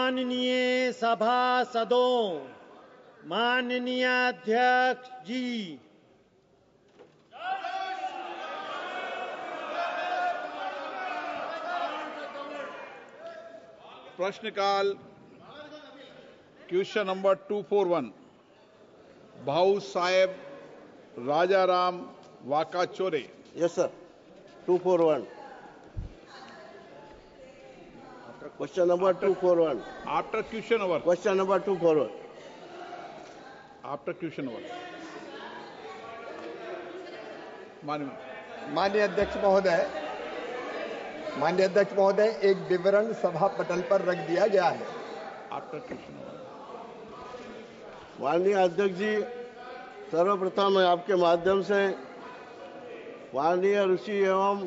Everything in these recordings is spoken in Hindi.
माननीय सभासदों, माननीय अध्यक्ष जी, प्रश्नकाल क्वेश्चन नंबर 241 भाऊ साहेब Rajaram वाकाचोरे. Yes, sir. 241. Question number 241. After question over. Question number 241. After question over. माननीय अध्यक्ष महोदय, एक विवरण सभा पटल पर रख दिया गया है. After question over. माननीय अध्यक्ष जी, सर्वप्रथम मैं आपके माध्यम से माननीय ऋषि एवं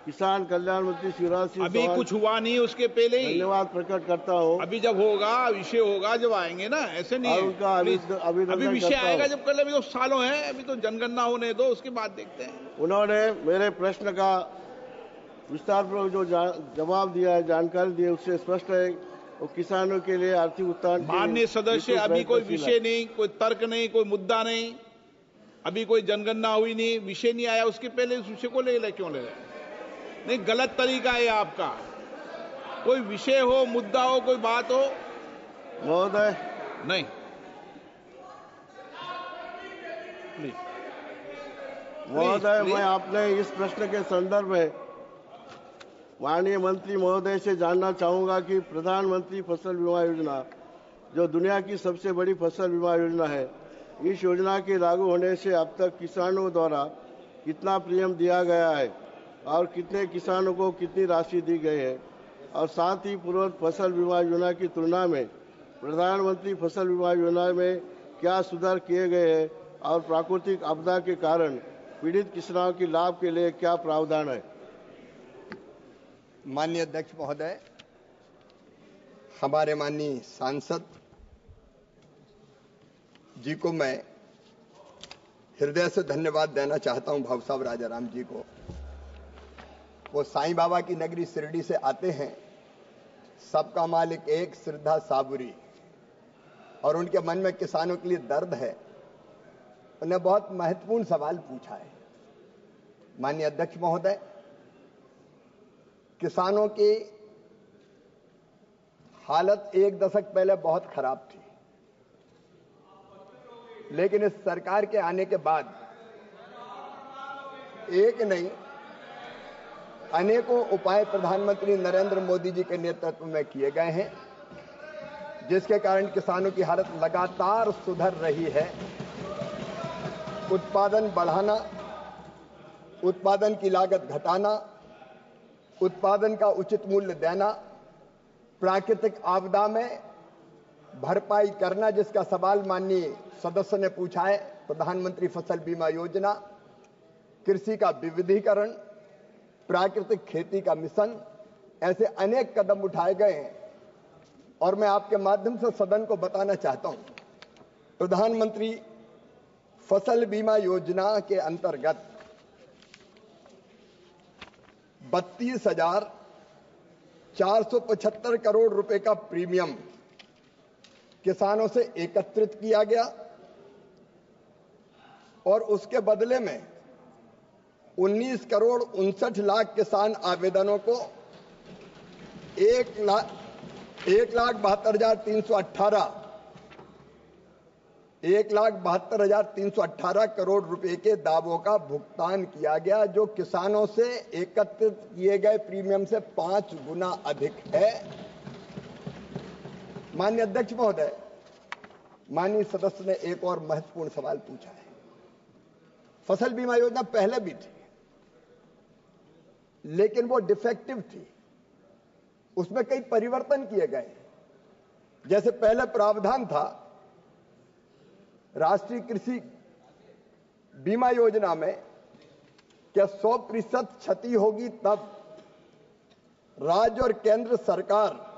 किसान कल्याण मंत्री शिवराज सिंह अभी कुछ हुआ नहीं, उसके पहले ही धन्यवाद प्रकट करता हूँ. अभी जब होगा, विषय होगा, जब आएंगे ना, ऐसे नहीं है. उनका अभी विषय आएगा जब, कल अभी तो सालों हैं, अभी तो जनगणना होने दो, उसके बाद देखते हैं. उन्होंने मेरे प्रश्न का विस्तार पर जो जवाब दिया है, जानकारी दी है, उससे स्पष्ट है वो किसानों के लिए आर्थिक उत्थान. माननीय सदस्य, अभी कोई विषय नहीं, कोई तर्क नहीं, कोई मुद्दा नहीं, अभी कोई जनगणना हुई नहीं, विषय नहीं आया, उसके पहले उस विषय को ले रहे. क्यों ले रहे? नहीं, गलत तरीका है आपका. कोई विषय हो, मुद्दा हो, कोई बात हो. महोदय नहीं, प्लीज. महोदय, मैं आपने इस प्रश्न के संदर्भ में माननीय मंत्री महोदय से जानना चाहूंगा कि प्रधानमंत्री फसल बीमा योजना, जो दुनिया की सबसे बड़ी फसल बीमा योजना है, इस योजना के लागू होने से अब तक किसानों द्वारा कितना प्रीमियम दिया गया है और कितने किसानों को कितनी राशि दी गई है, और साथ ही पूर्व फसल बीमा योजना की तुलना में प्रधानमंत्री फसल बीमा योजना में क्या सुधार किए गए हैं और प्राकृतिक आपदा के कारण पीड़ित किसानों के लाभ के लिए क्या प्रावधान है. माननीय अध्यक्ष महोदय, हमारे माननीय सांसद जी को मैं हृदय से धन्यवाद देना चाहता हूं. भाऊ साहब राजाराम जी को, वो साईं बाबा की नगरी शिरडी से आते हैं. सबका मालिक एक, श्रद्धा साबुरी, और उनके मन में किसानों के लिए दर्द है. उन्हें बहुत महत्वपूर्ण सवाल पूछा है. माननीय अध्यक्ष महोदय, किसानों की हालत एक दशक पहले बहुत खराब थी, लेकिन इस सरकार के आने के बाद एक नहीं, अनेकों उपाय प्रधानमंत्री नरेंद्र मोदी जी के नेतृत्व में किए गए हैं, जिसके कारण किसानों की हालत लगातार सुधर रही है. उत्पादन बढ़ाना, उत्पादन की लागत घटाना, उत्पादन का उचित मूल्य देना, प्राकृतिक आपदा में भरपाई करना, जिसका सवाल माननीय सदस्य ने पूछा है, प्रधानमंत्री फसल बीमा योजना, कृषि का विविधीकरण, प्राकृतिक खेती का मिशन, ऐसे अनेक कदम उठाए गए हैं. और मैं आपके माध्यम से सदन को बताना चाहता हूं, प्रधानमंत्री फसल बीमा योजना के अंतर्गत 32,475 करोड़ रुपए का प्रीमियम किसानों से एकत्रित किया गया, और उसके बदले में 19 करोड़ 59 लाख किसान आवेदनों को 1,72,318 करोड़ रुपए के दावों का भुगतान किया गया, जो किसानों से एकत्रित किए गए प्रीमियम से 5 गुना अधिक है. माननीय अध्यक्ष महोदय, माननीय सदस्य ने एक और महत्वपूर्ण सवाल पूछा है. फसल बीमा योजना पहले भी थी, लेकिन वो डिफेक्टिव थी. उसमें कई परिवर्तन किए गए. जैसे पहले प्रावधान था, राष्ट्रीय कृषि बीमा योजना में क्या 100% क्षति होगी तब राज्य और केंद्र सरकार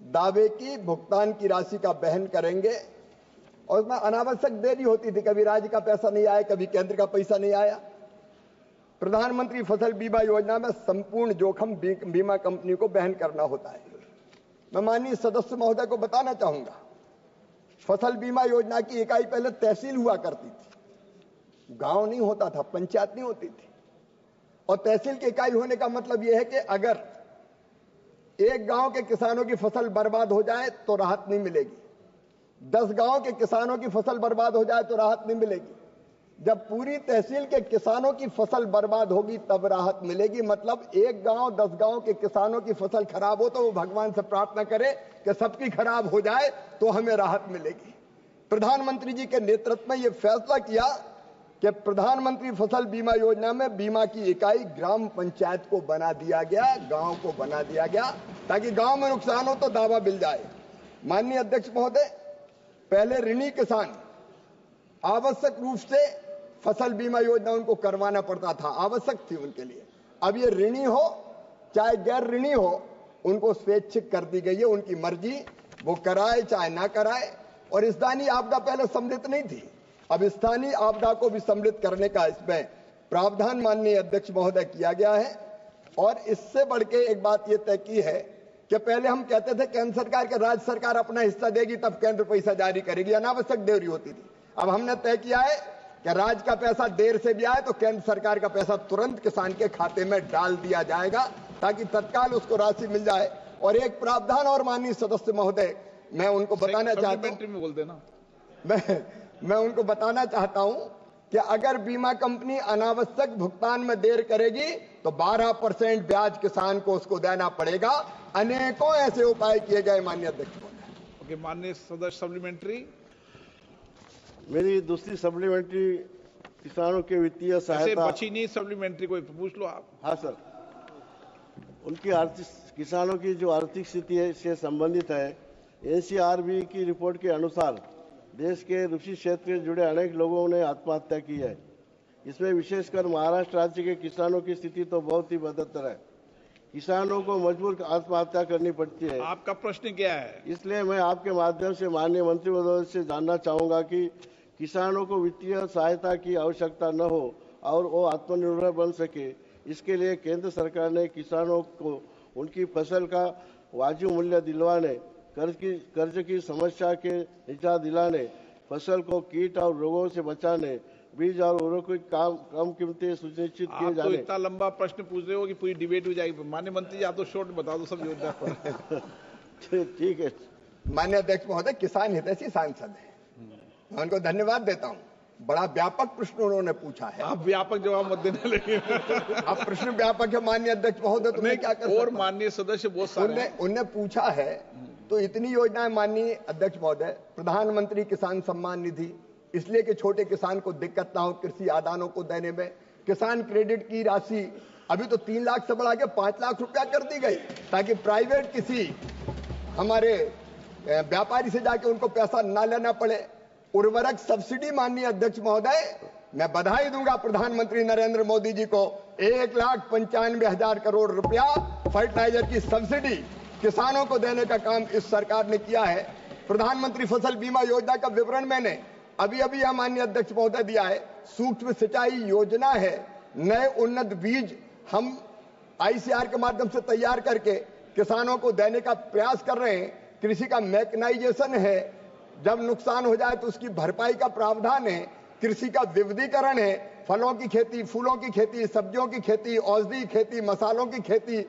दावे की भुगतान की राशि का वहन करेंगे, और उसमें अनावश्यक देरी होती थी. कभी राज्य का पैसा नहीं आया, कभी केंद्र का पैसा नहीं आया. प्रधानमंत्री फसल बीमा योजना में संपूर्ण जोखिम बीमा कंपनी को वहन करना होता है. मैं माननीय सदस्य महोदय को बताना चाहूंगा, फसल बीमा योजना की इकाई पहले तहसील हुआ करती थी, गांव नहीं होता था, पंचायत नहीं होती थी। और तहसील की इकाई होने का मतलब यह है कि अगर एक गांव के किसानों की फसल बर्बाद हो जाए तो राहत नहीं मिलेगी, 10 गांव के किसानों की फसल बर्बाद हो जाए तो राहत नहीं मिलेगी, जब पूरी तहसील के किसानों की फसल बर्बाद होगी तब राहत मिलेगी। मतलब एक गांव 10 गांव के किसानों की फसल खराब हो तो वो भगवान से प्रार्थना करे कि सबकी खराब हो जाए तो हमें राहत मिलेगी। प्रधानमंत्री जी के नेतृत्व में यह फैसला किया कि प्रधानमंत्री फसल बीमा योजना में बीमा की इकाई ग्राम पंचायत को बना दिया गया, गांव को बना दिया गया, ताकि गांव में नुकसान हो तो दावा मिल जाए। माननीय अध्यक्ष महोदय, पहले ऋणी किसान आवश्यक रूप से फसल बीमा योजना उनको करवाना पड़ता था, आवश्यक थी उनके लिए। अब ये ऋणी हो चाहे गैर ऋणी हो, उनको स्वैच्छिक कर दी गई है, उनकी मर्जी, वो कराए चाहे ना कराए। और स्थानीय आपदा पहले सम्मिलित नहीं थी, अब स्थानीय आपदा को भी सम्मिलित करने का इसमें प्रावधान माननीय अध्यक्ष महोदय किया गया है। और इससे बढ़ के एक बात यह तय की है कि पहले हम कहते थे केंद्र सरकार के राज्य सरकार अपना हिस्सा देगी तब केंद्र पैसा जारी करेगी, अनावश्यक देरी होती थी। अब हमने तय किया है कि राज्य का पैसा देर से भी आए तो केंद्र सरकार का पैसा तुरंत किसान के खाते में डाल दिया जाएगा ताकि तत्काल उसको राशि मिल जाए। और एक प्रावधान और माननीय सदस्य महोदय, मैं उनको बताना चाहता हूं, मैं उनको बताना चाहता हूं कि अगर बीमा कंपनी अनावश्यक भुगतान में देर करेगी तो 12% ब्याज किसान को उसको देना पड़ेगा। अनेकों ऐसे उपाय किए गए माननीय अध्यक्ष महोदय। ओके, माननीय सदस्य सप्लीमेंट्री। मेरी दूसरी सप्लीमेंट्री किसानों के वित्तीय सहायता बची नहीं सप्लीमेंट्री, कोई पूछ लो आप। हाँ सर, उनकी आर्थिक किसानों की जो आर्थिक स्थिति है से संबंधित है। एनसीआरबी की रिपोर्ट के अनुसार देश के कृषि क्षेत्र से जुड़े अनेक लोगों ने आत्महत्या की है। इसमें विशेषकर महाराष्ट्र राज्य के किसानों की स्थिति तो बहुत ही बदतर है, किसानों को मजबूर आत्महत्या करनी पड़ती है। आपका प्रश्न क्या है? इसलिए मैं आपके माध्यम से माननीय मंत्री महोदय से जानना चाहूंगा कि किसानों को वित्तीय सहायता की आवश्यकता न हो और वो आत्मनिर्भर बन सके, इसके लिए केंद्र सरकार ने किसानों को उनकी फसल का वाजिब मूल्य दिलवाने, कर्ज की समस्या के निजात दिलाने, फसल को कीट और रोगों से बचाने, बीज और उर्वरकों की कम कीमतें सुनिश्चित किए जाने। आप तो इतना लंबा प्रश्न पूछ रहे हो कि पूरी डिबेट हो जाएगी। माननीय मंत्री जी, आप तो शॉर्ट बता दो सब योजना पर। ठीक है माननीय अध्यक्ष महोदय, किसान हितैषी सांसद है, मैं उनको धन्यवाद देता हूं। बड़ा व्यापक प्रश्न उन्होंने पूछा है। आप व्यापक जवाब मत देने लगे। अब प्रश्न व्यापक है माननीय अध्यक्ष महोदय, तो मैं क्या कर सकता हूं? और माननीय सदस्य बहुत सारे उनने पूछा है तो इतनी योजनाएं माननीय अध्यक्ष महोदय, प्रधानमंत्री किसान सम्मान निधि, इसलिए कि छोटे किसान को दिक्कत ना हो कृषि आदानों को देने में। किसान क्रेडिट की राशि अभी तो 3 लाख से बढ़ा के 5 लाख रुपया कर दी गई ताकि प्राइवेट किसी हमारे व्यापारी से जाके उनको पैसा ना लेना पड़े। उर्वरक सब्सिडी माननीय अध्यक्ष महोदय, मैं बधाई दूंगा प्रधानमंत्री नरेंद्र मोदी जी को, 1,95,000 करोड़ रुपया फर्टिलाइजर की सब्सिडी किसानों को देने का काम इस सरकार ने किया है। प्रधानमंत्री फसल बीमा योजना का विवरण मैंने अभी यह माननीय अध्यक्ष महोदय दिया है। सूक्ष्म सिंचाई योजना है, नए उन्नत बीज हम आईसीआर के माध्यम से तैयार करके किसानों को देने का प्रयास कर रहे हैं। कृषि का मैकेनाइजेशन है, जब नुकसान हो जाए तो उसकी भरपाई का प्रावधान है। कृषि का विविधीकरण है, फलों की खेती, फूलों की खेती, सब्जियों की खेती, औषधि खेती, मसालों की खेती,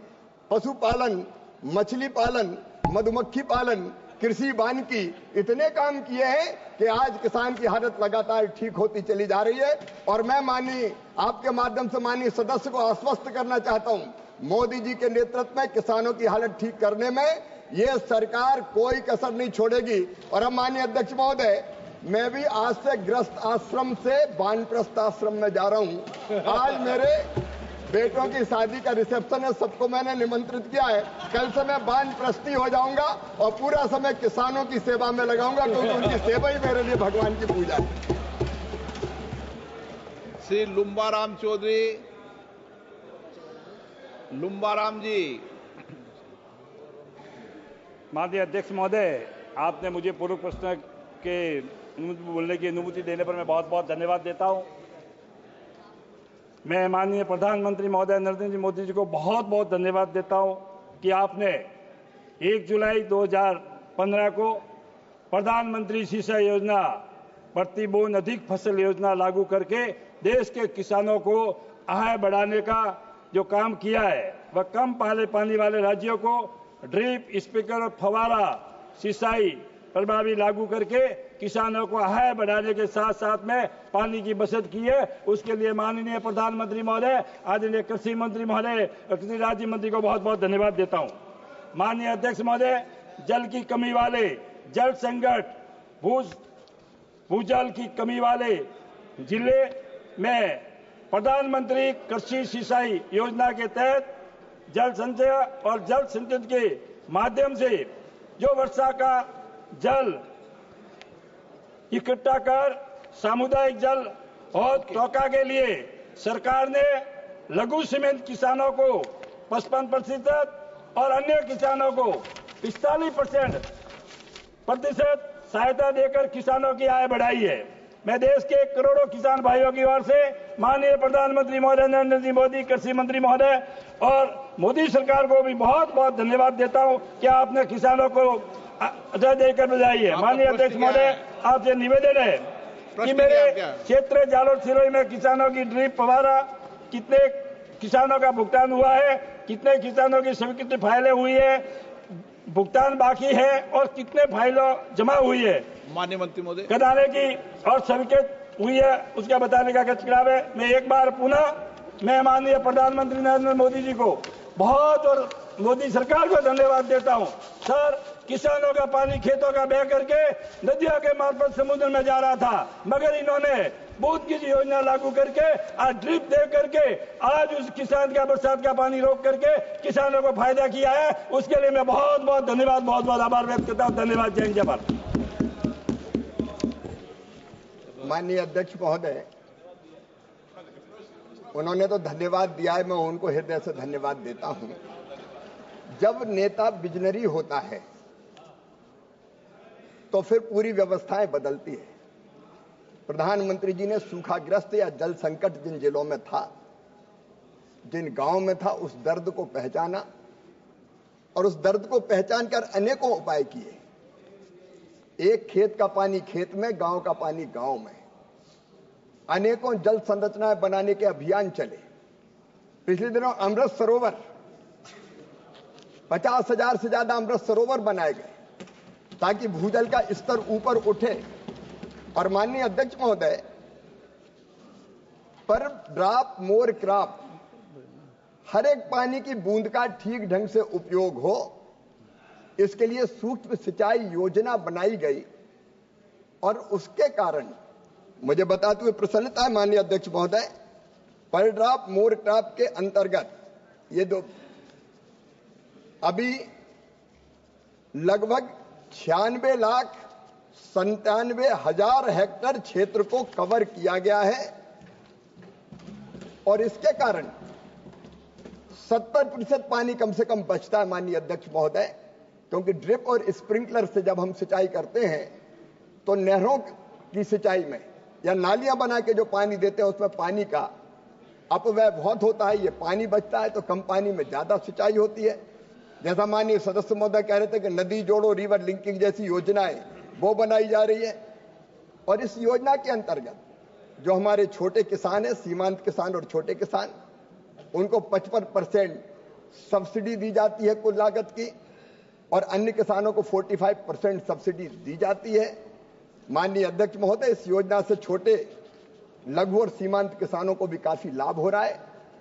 पशुपालन, मछली पालन, मधुमक्खी पालन, कृषि वानिकी, इतने काम किए हैं कि आज किसान की हालत लगातार ठीक होती चली जा रही है। और मैं माननीय आपके माध्यम से माननीय सदस्य को आश्वस्त करना चाहता हूं, मोदी जी के नेतृत्व में किसानों की हालत ठीक करने में यह सरकार कोई कसर नहीं छोड़ेगी। और अब माननीय अध्यक्ष महोदय, मैं भी आज से ग्रस्त आश्रम से वानप्रस्थ आश्रम में जा रहा हूं। आज मेरे बेटों की शादी का रिसेप्शन है, सबको मैंने निमंत्रित किया है। कल से मैं वानप्रस्थी हो जाऊंगा और पूरा समय किसानों की सेवा में लगाऊंगा, क्योंकि उनकी सेवा ही मेरे लिए भगवान की पूजा है। श्री लुम्बाराम चौधरी, लुम्बाराम जी। माननीय अध्यक्ष महोदय, आपने मुझे पूर्व प्रश्न के बोलने की अनुमति देने पर मैं बहुत बहुत धन्यवाद देता हूं। मैं माननीय प्रधानमंत्री महोदय नरेंद्र मोदी जी को बहुत बहुत धन्यवाद देता हूं कि आपने 1 जुलाई 2015 को प्रधानमंत्री सिंचाई योजना, प्रति बूंद अधिक फसल योजना लागू करके देश के किसानों को आय बढ़ाने का जो काम किया है, वह कम पानी वाले राज्यों को ड्रिप, स्प्रिंकलर और फवारा सिंचाई प्रभावी लागू करके किसानों को आय बढ़ाने के साथ साथ में पानी की बचत की है। उसके लिए माननीय प्रधानमंत्री महोदय, आदरणीय कृषि मंत्री महोदय, कृषि राज्य मंत्री को बहुत बहुत धन्यवाद देता हूं। माननीय अध्यक्ष महोदय, जल की कमी वाले, जल संकट, भूजल की कमी वाले जिले में प्रधानमंत्री कृषि सिंचाई योजना के तहत जल संचय और जल संचित के माध्यम से जो वर्षा का जल इकट्ठा कर सामुदायिक जल और टोका के लिए सरकार ने लघु सीमांत किसानों को 55% और अन्य किसानों को 45% सहायता देकर किसानों की आय बढ़ाई है। मैं देश के करोड़ों किसान भाइयों की ओर से माननीय प्रधानमंत्री महोदय नरेंद्र मोदी, कृषि मंत्री महोदय और मोदी सरकार को भी बहुत बहुत धन्यवाद देता हूं कि आपने किसानों को अजय देकर बजाई है। माननीय अध्यक्ष महोदय, आपसे निवेदन है कि मेरे क्षेत्र जालोर सिरोही में किसानों की ड्रिप फवारा कितने किसानों का भुगतान हुआ है, कितने किसानों की स्वीकृति फाइलें हुई है, भुगतान बाकी है और कितने फाइलों जमा हुई है माननीय मंत्री महोदय कराने की और स्वीकृत हुई है, उसका बताने का खिलाफ है। मैं एक बार पुनः मैं माननीय प्रधानमंत्री नरेंद्र मोदी जी को बहुत और मोदी सरकार को धन्यवाद देता हूं। सर, किसानों का पानी खेतों का बह करके नदियों के मार्फत समुद्र में जा रहा था, मगर इन्होंने बूंद की योजना लागू करके आज ड्रिप दे करके आज उस किसान का बरसात का पानी रोक करके किसानों को फायदा किया है। उसके लिए मैं बहुत बहुत धन्यवाद, बहुत बहुत आभार व्यक्त करता हूं। धन्यवाद। जय हिंद, जय भारत। माननीय अध्यक्ष महोदय, उन्होंने तो धन्यवाद दिया है, मैं उनको हृदय से धन्यवाद देता हूं। जब नेता विजनरी होता है तो फिर पूरी व्यवस्थाएं बदलती है। प्रधानमंत्री जी ने सूखाग्रस्त या जल संकट जिन जिलों में था, जिन गांवों में था, उस दर्द को पहचाना और उस दर्द को पहचान कर अनेकों उपाय किए। एक खेत का पानी खेत में, गांव का पानी गांव में, अनेकों जल संरचनाएं बनाने के अभियान चले। पिछले दिनों अमृत सरोवर 50,000 से ज्यादा अमृत सरोवर बनाए गए ताकि भूजल का स्तर ऊपर उठे। और माननीय अध्यक्ष महोदय, पर ड्रॉप मोर क्रॉप, हर एक पानी की बूंद का ठीक ढंग से उपयोग हो, इसके लिए सूक्ष्म सिंचाई योजना बनाई गई। और उसके कारण मुझे बताते हुए प्रसन्नता है माननीय अध्यक्ष महोदय, पर ड्रॉप मोर क्रॉप के अंतर्गत ये दो अभी लगभग 96,97,000 हेक्टेयर क्षेत्र को कवर किया गया है। और इसके कारण 70% पानी कम से कम बचता है माननीय अध्यक्ष महोदय, क्योंकि ड्रिप और स्प्रिंकलर से जब हम सिंचाई करते हैं तो नहरों की सिंचाई में या नालियां बना के जो पानी देते हैं उसमें पानी का अपव्यय बहुत होता है। ये पानी बचता है तो कम पानी में ज्यादा सिंचाई होती है। जैसा माननीय सदस्य महोदय कह रहे थे कि नदी जोड़ो रिवर लिंकिंग जैसी योजनाएं वो बनाई जा रही है। और इस योजना के अंतर्गत जो हमारे छोटे किसान हैं, सीमांत किसान और छोटे किसान, उनको 55% सब्सिडी दी जाती है कुल लागत की, और अन्य किसानों को 45% सब्सिडी दी जाती है। माननीय अध्यक्ष महोदय, इस योजना से छोटे लघु और सीमांत किसानों को भी काफी लाभ हो रहा है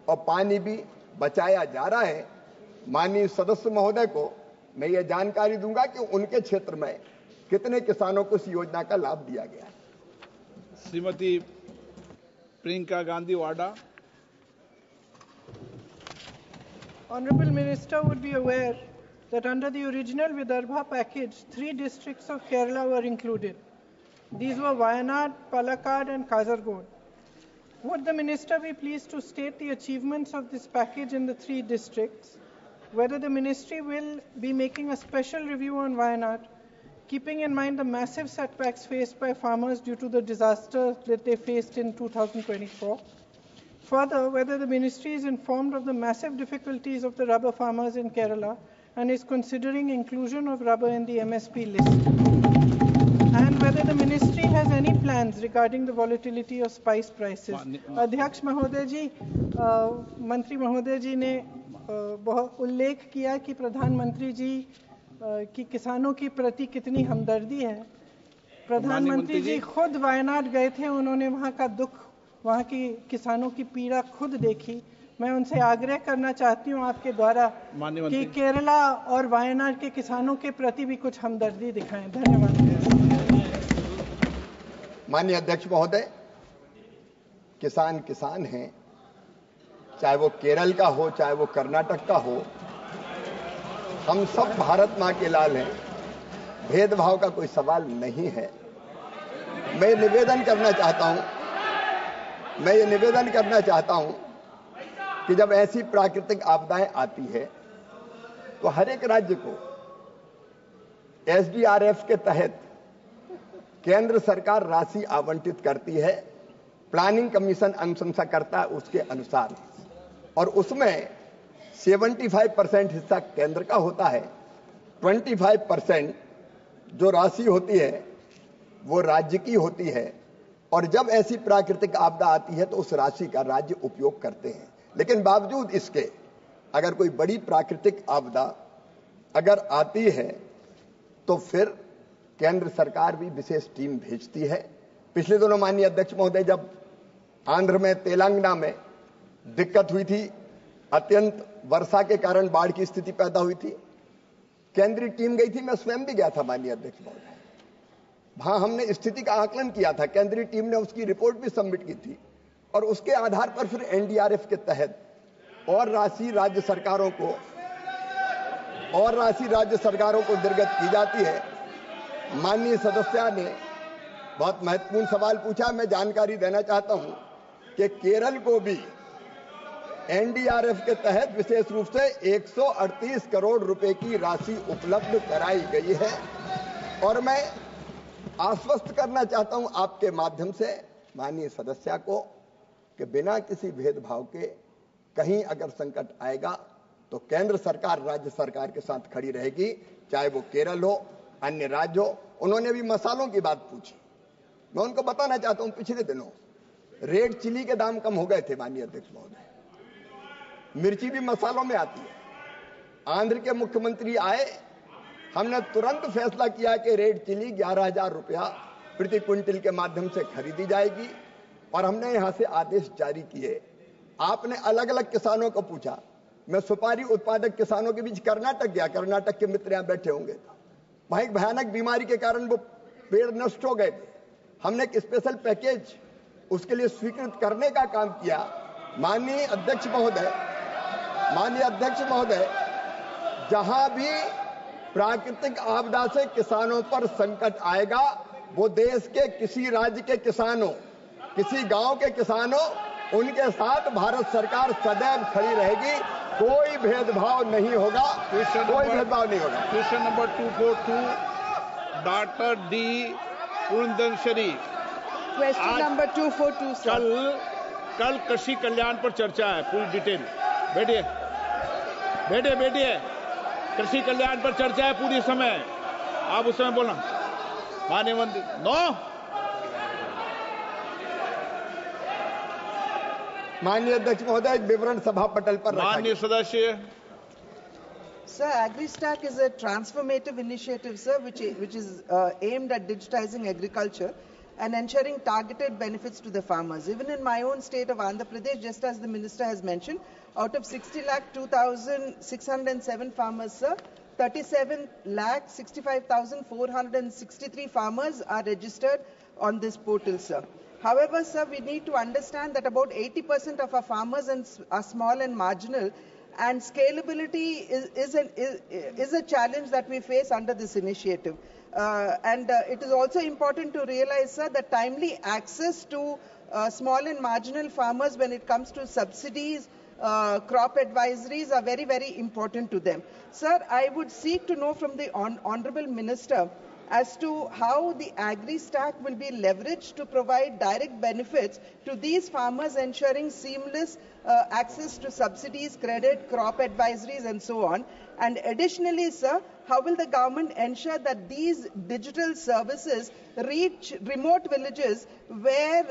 और पानी भी बचाया जा रहा है। माननीय सदस्य महोदय को मैं ये जानकारी दूंगा कि उनके क्षेत्र में कितने किसानों को इस योजना का लाभ दिया गया है। श्रीमती प्रियंका गांधी वाडा। Honorable Minister would be aware that under the original Vidarbha package, 3 districts of Kerala were included. These were Wayanad, Palakkad and Kasaragod. Would the Minister be pleased to state the achievements of this package in the 3 districts, whether the Ministry will be making a special review on Wayanad, keeping in mind the massive setbacks faced by farmers due to the disaster that they faced in 2024. Further, whether the Ministry is informed of the massive difficulties of the rubber farmers in Kerala and is considering inclusion of rubber in the MSP list? And whether the ministry has any plans regarding the volatility of spice prices. अध्यक्ष महोदय जी, मंत्री महोदय जी ने बहुत उल्लेख किया कि प्रधानमंत्री जी की किसानों की प्रति कितनी हमदर्दी है। प्रधानमंत्री जी खुद वायनाड गए थे, उन्होंने वहां का दुख, वहां की किसानों की पीड़ा खुद देखी। मैं उनसे आग्रह करना चाहती हूं आपके द्वारा कि केरला और वायनाड के किसानों के प्रति भी कुछ हमदर्दी दिखाएं। धन्यवाद। माननीय अध्यक्ष महोदय, किसान किसान हैं, चाहे वो केरल का हो चाहे वो कर्नाटक का हो, हम सब भारत मां के लाल हैं, भेदभाव का कोई सवाल नहीं है। मैं ये निवेदन करना चाहता हूं कि जब ऐसी प्राकृतिक आपदाएं आती है तो हर एक राज्य को SDRF के तहत केंद्र सरकार राशि आवंटित करती है, प्लानिंग कमीशन अनुशंसा करता है उसके अनुसार, और उसमें 75% हिस्सा केंद्र का होता है, 25% जो राशि होती है वो राज्य की होती है, और जब ऐसी प्राकृतिक आपदा आती है तो उस राशि का राज्य उपयोग करते हैं। लेकिन बावजूद इसके अगर कोई बड़ी प्राकृतिक आपदा अगर आती है तो फिर केंद्र सरकार भी विशेष टीम भेजती है। पिछले दिनों माननीय अध्यक्ष महोदय, जब आंध्र में तेलंगाना में दिक्कत हुई थी, अत्यंत वर्षा के कारण बाढ़ की स्थिति पैदा हुई थी, केंद्रीय टीम गई थी, मैं स्वयं भी गया था माननीय अध्यक्ष महोदय। वहां हमने स्थिति का आकलन किया था, केंद्रीय टीम ने उसकी रिपोर्ट भी सबमिट की थी, और उसके आधार पर फिर NDRF के तहत और राशि राज्य सरकारों को निर्गत की जाती है। माननीय सदस्य ने बहुत महत्वपूर्ण सवाल पूछा, मैं जानकारी देना चाहता हूं कि केरल को भी NDRF के तहत विशेष रूप से 138 करोड़ रुपए की राशि उपलब्ध कराई गई है, और मैं आश्वस्त करना चाहता हूं आपके माध्यम से माननीय सदस्य को कि बिना किसी भेदभाव के कहीं अगर संकट आएगा तो केंद्र सरकार राज्य सरकार के साथ खड़ी रहेगी, चाहे वो केरल हो, अन्य राज्य हो। उन्होंने भी मसालों की बात पूछी, मैं उनको बताना चाहता हूं, पिछले दिनों रेड चिली के दाम कम हो गए थे माननीय अध्यक्ष महोदय, मिर्ची भी मसालों में आती है। आंध्र के मुख्यमंत्री आए, हमने तुरंत फैसला किया कि रेड चिली 11,000 रुपया प्रति क्विंटल के माध्यम से खरीदी जाएगी, और हमने यहां से आदेश जारी किए। आपने अलग अलग किसानों को पूछा, मैं सुपारी उत्पादक किसानों के बीच कर्नाटक गया, कर्नाटक के मित्र यहां बैठे होंगे, वहां एक भयानक बीमारी के कारण वो पेड़ नष्ट हो गए थे। हमने एक स्पेशल पैकेज उसके लिए स्वीकृत करने का काम किया। माननीय अध्यक्ष महोदय, जहां भी प्राकृतिक आपदा से किसानों पर संकट आएगा, वो देश के किसी राज्य के किसानों, किसी गांव के किसानों, उनके साथ भारत सरकार सदैव खड़ी रहेगी, कोई भेदभाव नहीं होगा, question number 242 doctor D Purandeswari. Question number 242 कल कृषि कल्याण पर चर्चा है, पूरी डिटेल। बैठिए, कृषि कल्याण पर चर्चा है पूरी समय, आप उस समय बोलना। माननीय मंत्री, माननीय अध्यक्ष महोदय, विवरण सभा पटल पर माननीय सदस्य। Sir, AgriStack is a transformative initiative, sir, which is aimed at digitizing agriculture and ensuring targeted benefits to the farmers. Even in my own state of Andhra Pradesh, just as the minister has mentioned, out of 60,02,607 farmers, sir, 37,65,463 farmers are registered on this portal, sir. However, sir, we need to understand that about 80% of our farmers are small and marginal, and scalability is a challenge that we face under this initiative. It is also important to realize, sir, that timely access to small and marginal farmers when it comes to subsidies, crop advisories are very, very important to them. Sir, I would seek to know from the Honorable Minister as to how the agri-stack will be leveraged to provide direct benefits to these farmers, ensuring seamless access to subsidies, credit, crop advisories, and so on. And additionally, sir, how will the government ensure that these digital services reach remote villages where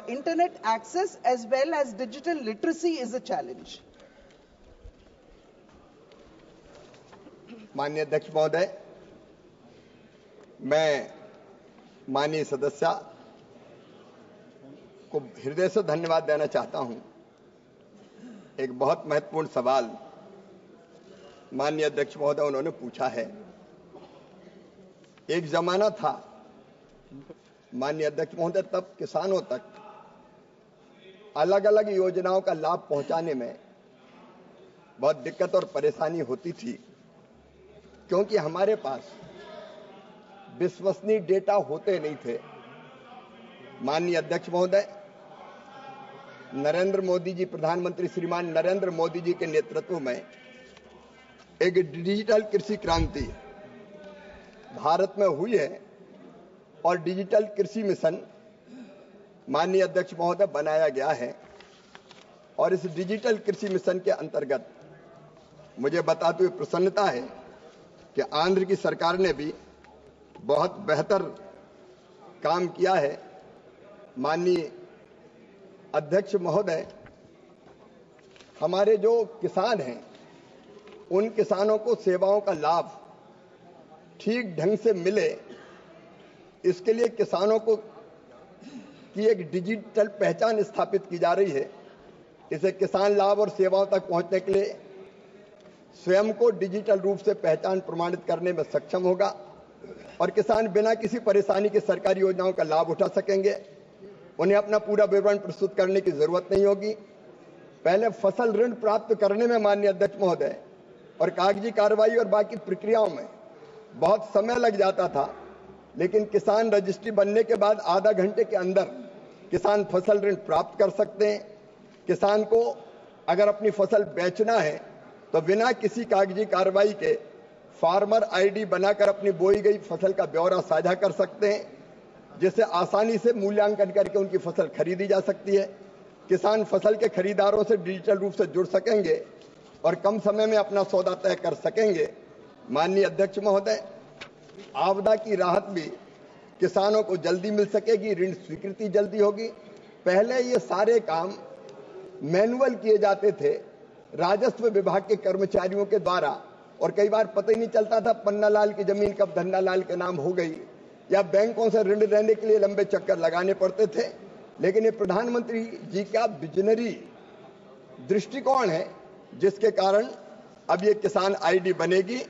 internet access as well as digital literacy is a challenge? माननीय अध्यक्ष महोदय, मैं माननीय सदस्य को हृदय से धन्यवाद देना चाहता हूं। एक बहुत महत्वपूर्ण सवाल माननीय अध्यक्ष महोदय उन्होंने पूछा है। एक जमाना था माननीय अध्यक्ष महोदय, तब किसानों तक अलग अलग योजनाओं का लाभ पहुंचाने में बहुत दिक्कत और परेशानी होती थी, क्योंकि हमारे पास विश्वसनीय डेटा होते नहीं थे। माननीय अध्यक्ष महोदय, नरेंद्र मोदी जी, प्रधानमंत्री श्रीमान नरेंद्र मोदी जी के नेतृत्व में एक डिजिटल कृषि क्रांति भारत में हुई है और डिजिटल कृषि मिशन माननीय अध्यक्ष महोदय बनाया गया है। और इस डिजिटल कृषि मिशन के अंतर्गत मुझे बताते हुए प्रसन्नता है कि आंध्र की सरकार ने भी बहुत बेहतर काम किया है। माननीय अध्यक्ष महोदय, हमारे जो किसान हैं उन किसानों को सेवाओं का लाभ ठीक ढंग से मिले, इसके लिए किसानों को की एक डिजिटल पहचान स्थापित की जा रही है। इसे किसान लाभ और सेवाओं तक पहुंचने के लिए स्वयं को डिजिटल रूप से पहचान प्रमाणित करने में सक्षम होगा और किसान बिना किसी परेशानी के सरकारी योजनाओं का लाभ उठा सकेंगे। उन्हें अपना पूरा विवरण प्रस्तुत करने की जरूरत नहीं होगी। पहले फसल ऋण प्राप्त करने में माननीय अध्यक्ष महोदय और कागजी कार्रवाई और बाकी प्रक्रियाओं में बहुत समय लग जाता था, लेकिन किसान रजिस्ट्री बनने के बाद आधा घंटे के अंदर किसान फसल ऋण प्राप्त कर सकते हैं। किसान को अगर अपनी फसल बेचना है तो बिना किसी कागजी कार्रवाई के फार्मर आईडी बनाकर अपनी बोई गई फसल का ब्यौरा साझा कर सकते हैं, जिससे आसानी से मूल्यांकन करके उनकी फसल खरीदी जा सकती है। किसान फसल के खरीदारों से डिजिटल रूप से जुड़ सकेंगे और कम समय में अपना सौदा तय कर सकेंगे। माननीय अध्यक्ष महोदय, आपदा की राहत भी किसानों को जल्दी मिल सकेगी, ऋण स्वीकृति जल्दी होगी। पहले ये सारे काम मैनुअल किए जाते थे राजस्व विभाग के कर्मचारियों के द्वारा, और कई बार पता ही नहीं चलता था पन्नालाल की जमीन कब धन्नालाल के नाम हो गई, या बैंकों से ऋण लेने के लिए लंबे चक्कर लगाने पड़ते थे। लेकिन ये प्रधानमंत्री जी का विजनरी दृष्टिकोण है, जिसके कारण अब ये किसान आईडी बनेगी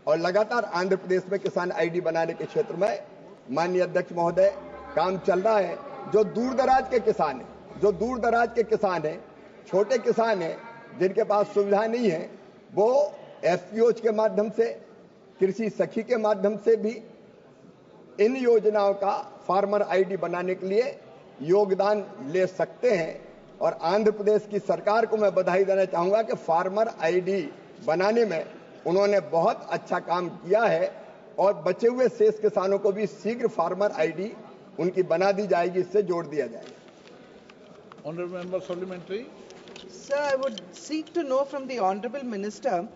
और लगातार आंध्र प्रदेश में किसान आईडी बनाने के क्षेत्र में माननीय अध्यक्ष महोदय काम चल रहा है। जो दूर दराज के किसान हैं, छोटे किसान हैं जिनके पास सुविधा नहीं है, वो एफपीओज के माध्यम से, कृषि सखी के माध्यम से भी इन योजनाओं का फार्मर आईडी बनाने के लिए योगदान ले सकते हैं। और आंध्र प्रदेश की सरकार को मैं बधाई देना चाहूंगा कि फार्मर आईडी बनाने में उन्होंने बहुत अच्छा काम किया है और बचे हुए शेष किसानों को भी शीघ्र फार्मर आईडी उनकी बना दी जाएगी, इससे जोड़ दिया जाएगा। Honorable Member Supplementary. Sir, I would seek to know from the Honorable Minister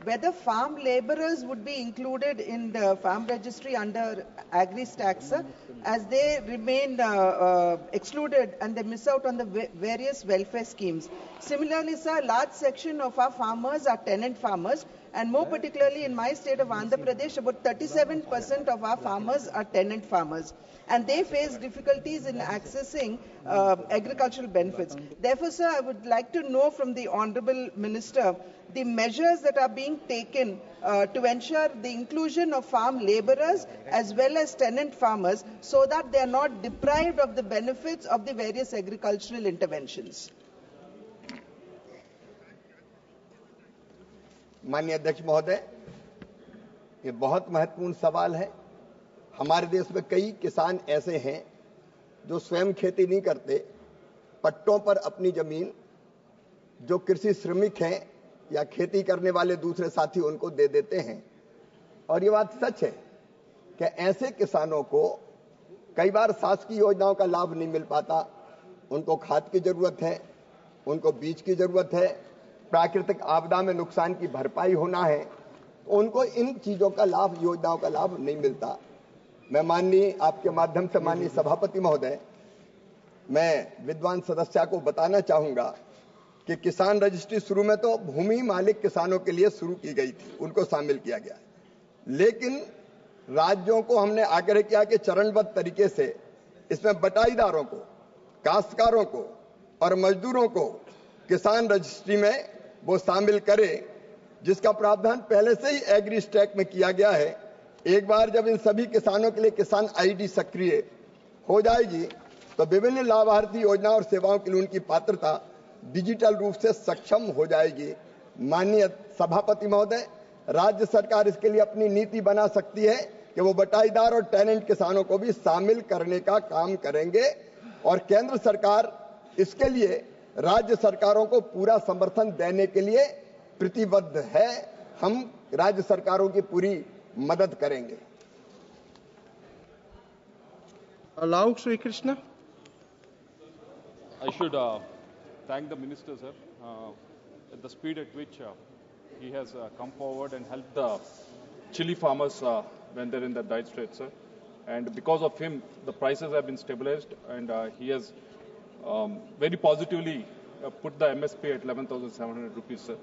whether farm laborers would be included in the farm registry under agri-stack, sir, as they remain excluded and they miss out on the various welfare schemes. Similarly, sir, a large section of our farmers are tenant farmers, and more particularly in my state of Andhra Pradesh, about 37% of our farmers are tenant farmers, and they face difficulties in accessing agricultural benefits. Therefore, sir, I would like to know from the Honorable Minister the measures that are being taken to ensure the inclusion of farm laborers as well as tenant farmers, so that they are not deprived of the benefits of the various agricultural interventions. माननीय अध्यक्ष महोदय, ये बहुत महत्वपूर्ण सवाल है। हमारे देश में कई किसान ऐसे हैं जो स्वयं खेती नहीं करते, पट्टों पर अपनी जमीन जो कृषि श्रमिक हैं या खेती करने वाले दूसरे साथी उनको दे देते हैं। और ये बात सच है कि ऐसे किसानों को कई बार शासकीय योजनाओं का लाभ नहीं मिल पाता, उनको खाद की जरूरत है, उनको बीज की जरूरत है, प्राकृतिक आपदा में नुकसान की भरपाई होना है, तो उनको इन चीजों का लाभ, योजनाओं का लाभ नहीं मिलता। मैं माननीय आपके माध्यम से माननीय सभापति महोदय, मैं विद्वान सदस्य को बताना चाहूंगा कि किसान रजिस्ट्री शुरू में तो भूमि मालिक किसानों के लिए शुरू की गई थी, उनको शामिल किया गया, लेकिन राज्यों को हमने आग्रह किया कि चरणबद्ध तरीके से इसमें बटाईदारों को, काश्तकारों को और मजदूरों को किसान रजिस्ट्री में वो शामिल करें, जिसका प्रावधान पहले से ही एग्री स्टैक में किया गया है। एक बार जब इन सभी किसानों के लिए किसान आईडी सक्रिय हो जाएगी तो विभिन्न लाभार्थी योजना और सेवाओं के लिए उनकी पात्रता डिजिटल रूप से सक्षम हो जाएगी। माननीय सभापति महोदय, राज्य सरकार इसके लिए अपनी नीति बना सकती है कि वो बटाईदार और टेनेंट किसानों को भी शामिल करने का काम करेंगे, और केंद्र सरकार इसके लिए राज्य सरकारों को पूरा समर्थन देने के लिए प्रतिबद्ध है। हम राज्य सरकारों की पूरी मदद करेंगे। Allow Sri Krishna. I should thank the minister, sir, at the speed at which he has come forward and helped the chili farmers when they're in the dire straits, sir. And because of him, the prices have been stabilized, and he has very positively put the MSP at 11,700 rupees, sir.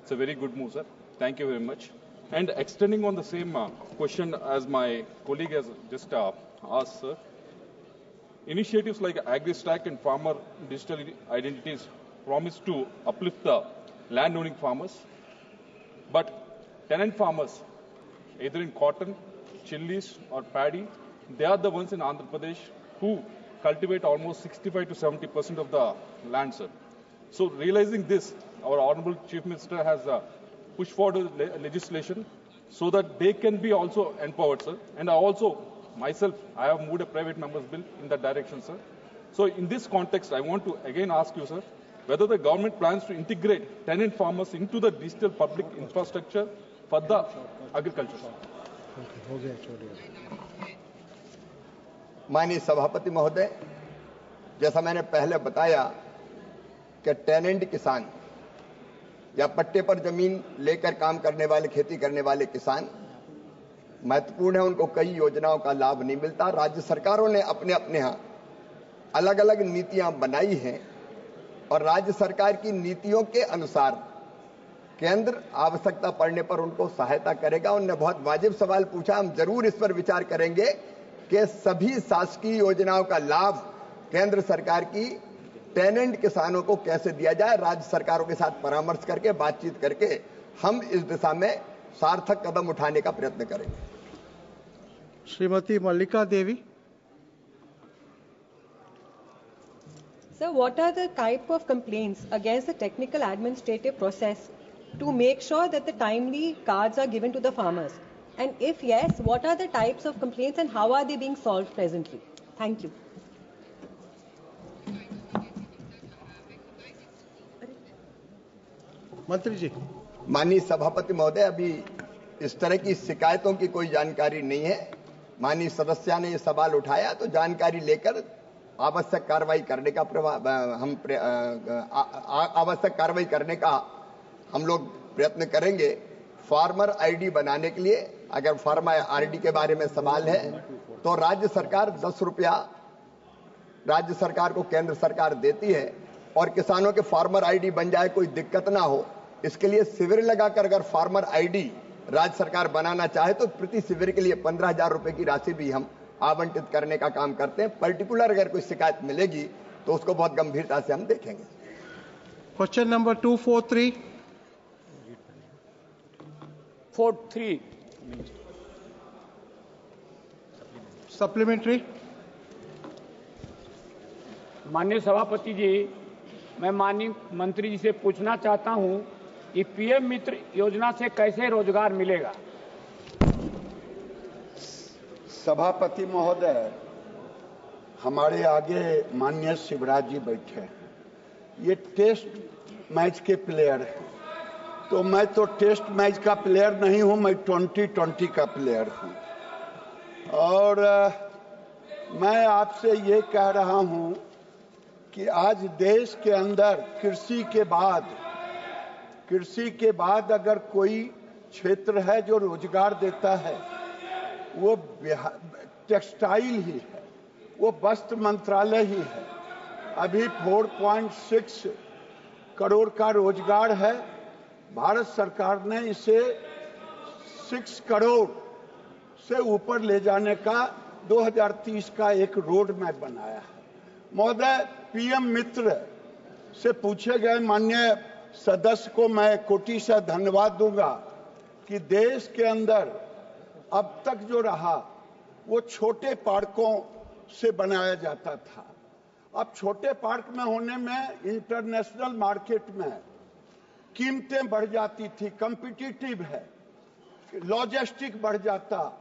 It's a very good move, sir. Thank you very much. And extending on the same question as my colleague has just asked, sir, initiatives like AgriStack and Farmer Digital Identities promise to uplift the land-owning farmers, but tenant farmers, either in cotton, chilies or paddy, they are the ones in Andhra Pradesh who cultivate almost 65 to 70% of the land, sir. So realizing this, our Honorable Chief Minister has pushed forward legislation so that they can be also empowered, sir. And myself, I have moved a private member's bill in that direction, sir. So in this context, I want to again ask you, sir, whether the government plans to integrate tenant farmers into the digital public infrastructure for the agriculture, sir. माननीय सभापति महोदय, जैसा मैंने पहले बताया कि टेनेंट किसान या पट्टे पर जमीन लेकर काम करने वाले, खेती करने वाले किसान महत्वपूर्ण है, उनको कई योजनाओं का लाभ नहीं मिलता। राज्य सरकारों ने अपने अपने यहाँ अलग अलग नीतियां बनाई हैं, और राज्य सरकार की नीतियों के अनुसार केंद्र आवश्यकता पड़ने पर उनको सहायता करेगा। उन्होंने बहुत वाजिब सवाल पूछा, हम जरूर इस पर विचार करेंगे कि सभी शासकीय योजनाओं का लाभ केंद्र सरकार की टेनेंट किसानों को कैसे दिया जाए। राज्य सरकारों के साथ परामर्श करके, बातचीत करके हम इस दिशा में सार्थक कदम उठाने का प्रयत्न करेंगे। श्रीमती मल्लिका देवी। Sir, what are the type of complaints against the technical administrative process to make sure that the timely cards are given to the farmers? And if yes, what are the types of complaints and how are they being solved presently? Thank you. मंत्री जी। माननीय सभापति महोदय, अभी इस तरह की शिकायतों की कोई जानकारी नहीं है। माननीय सदस्य ने ये सवाल उठाया तो जानकारी लेकर आवश्यक कार्रवाई करने का आवश्यक कार्रवाई करने का हम लोग प्रयत्न करेंगे। फार्मर आईडी बनाने के लिए अगर फार्मर आईडी के बारे में सवाल है तो राज्य सरकार 10 रुपया राज्य सरकार को केंद्र सरकार देती है, और किसानों के फार्मर आईडी बन जाए, कोई दिक्कत ना हो, इसके लिए शिविर लगाकर अगर फार्मर आईडी राज्य सरकार बनाना चाहे तो प्रति शिविर के लिए 15,000 रुपए की राशि भी हम आवंटित करने का काम करते हैं। पर्टिकुलर अगर कोई शिकायत मिलेगी तो उसको बहुत गंभीरता से हम देखेंगे। Question number 243। सप्लीमेंट्री। माननीय सभापति जी, मैं माननीय मंत्री जी से पूछना चाहता हूं कि पीएम मित्र योजना से कैसे रोजगार मिलेगा? सभापति महोदय, हमारे आगे माननीय शिवराज जी बैठे, ये टेस्ट मैच के प्लेयर हैं, तो मैं तो टेस्ट मैच का प्लेयर नहीं हूं, मैं 2020 का प्लेयर हूं। और मैं आपसे ये कह रहा हूं कि आज देश के अंदर कृषि के बाद अगर कोई क्षेत्र है जो रोजगार देता है वो टेक्सटाइल ही है, वो वस्त्र मंत्रालय ही है। अभी 4.6 करोड़ का रोजगार है। भारत सरकार ने इसे 6 करोड़ से ऊपर ले जाने का 2030 का एक रोड मैप बनाया है। महोदय, पीएम मित्र से पूछे गए माननीय सदस्य को मैं कोटि से धन्यवाद दूंगा कि देश के अंदर अब तक जो रहा वो छोटे पार्कों से बनाया जाता था। अब छोटे पार्क में होने में इंटरनेशनल मार्केट में कीमतें बढ़ जाती थी, कॉम्पिटिटिव है, लॉजिस्टिक बढ़ जाता।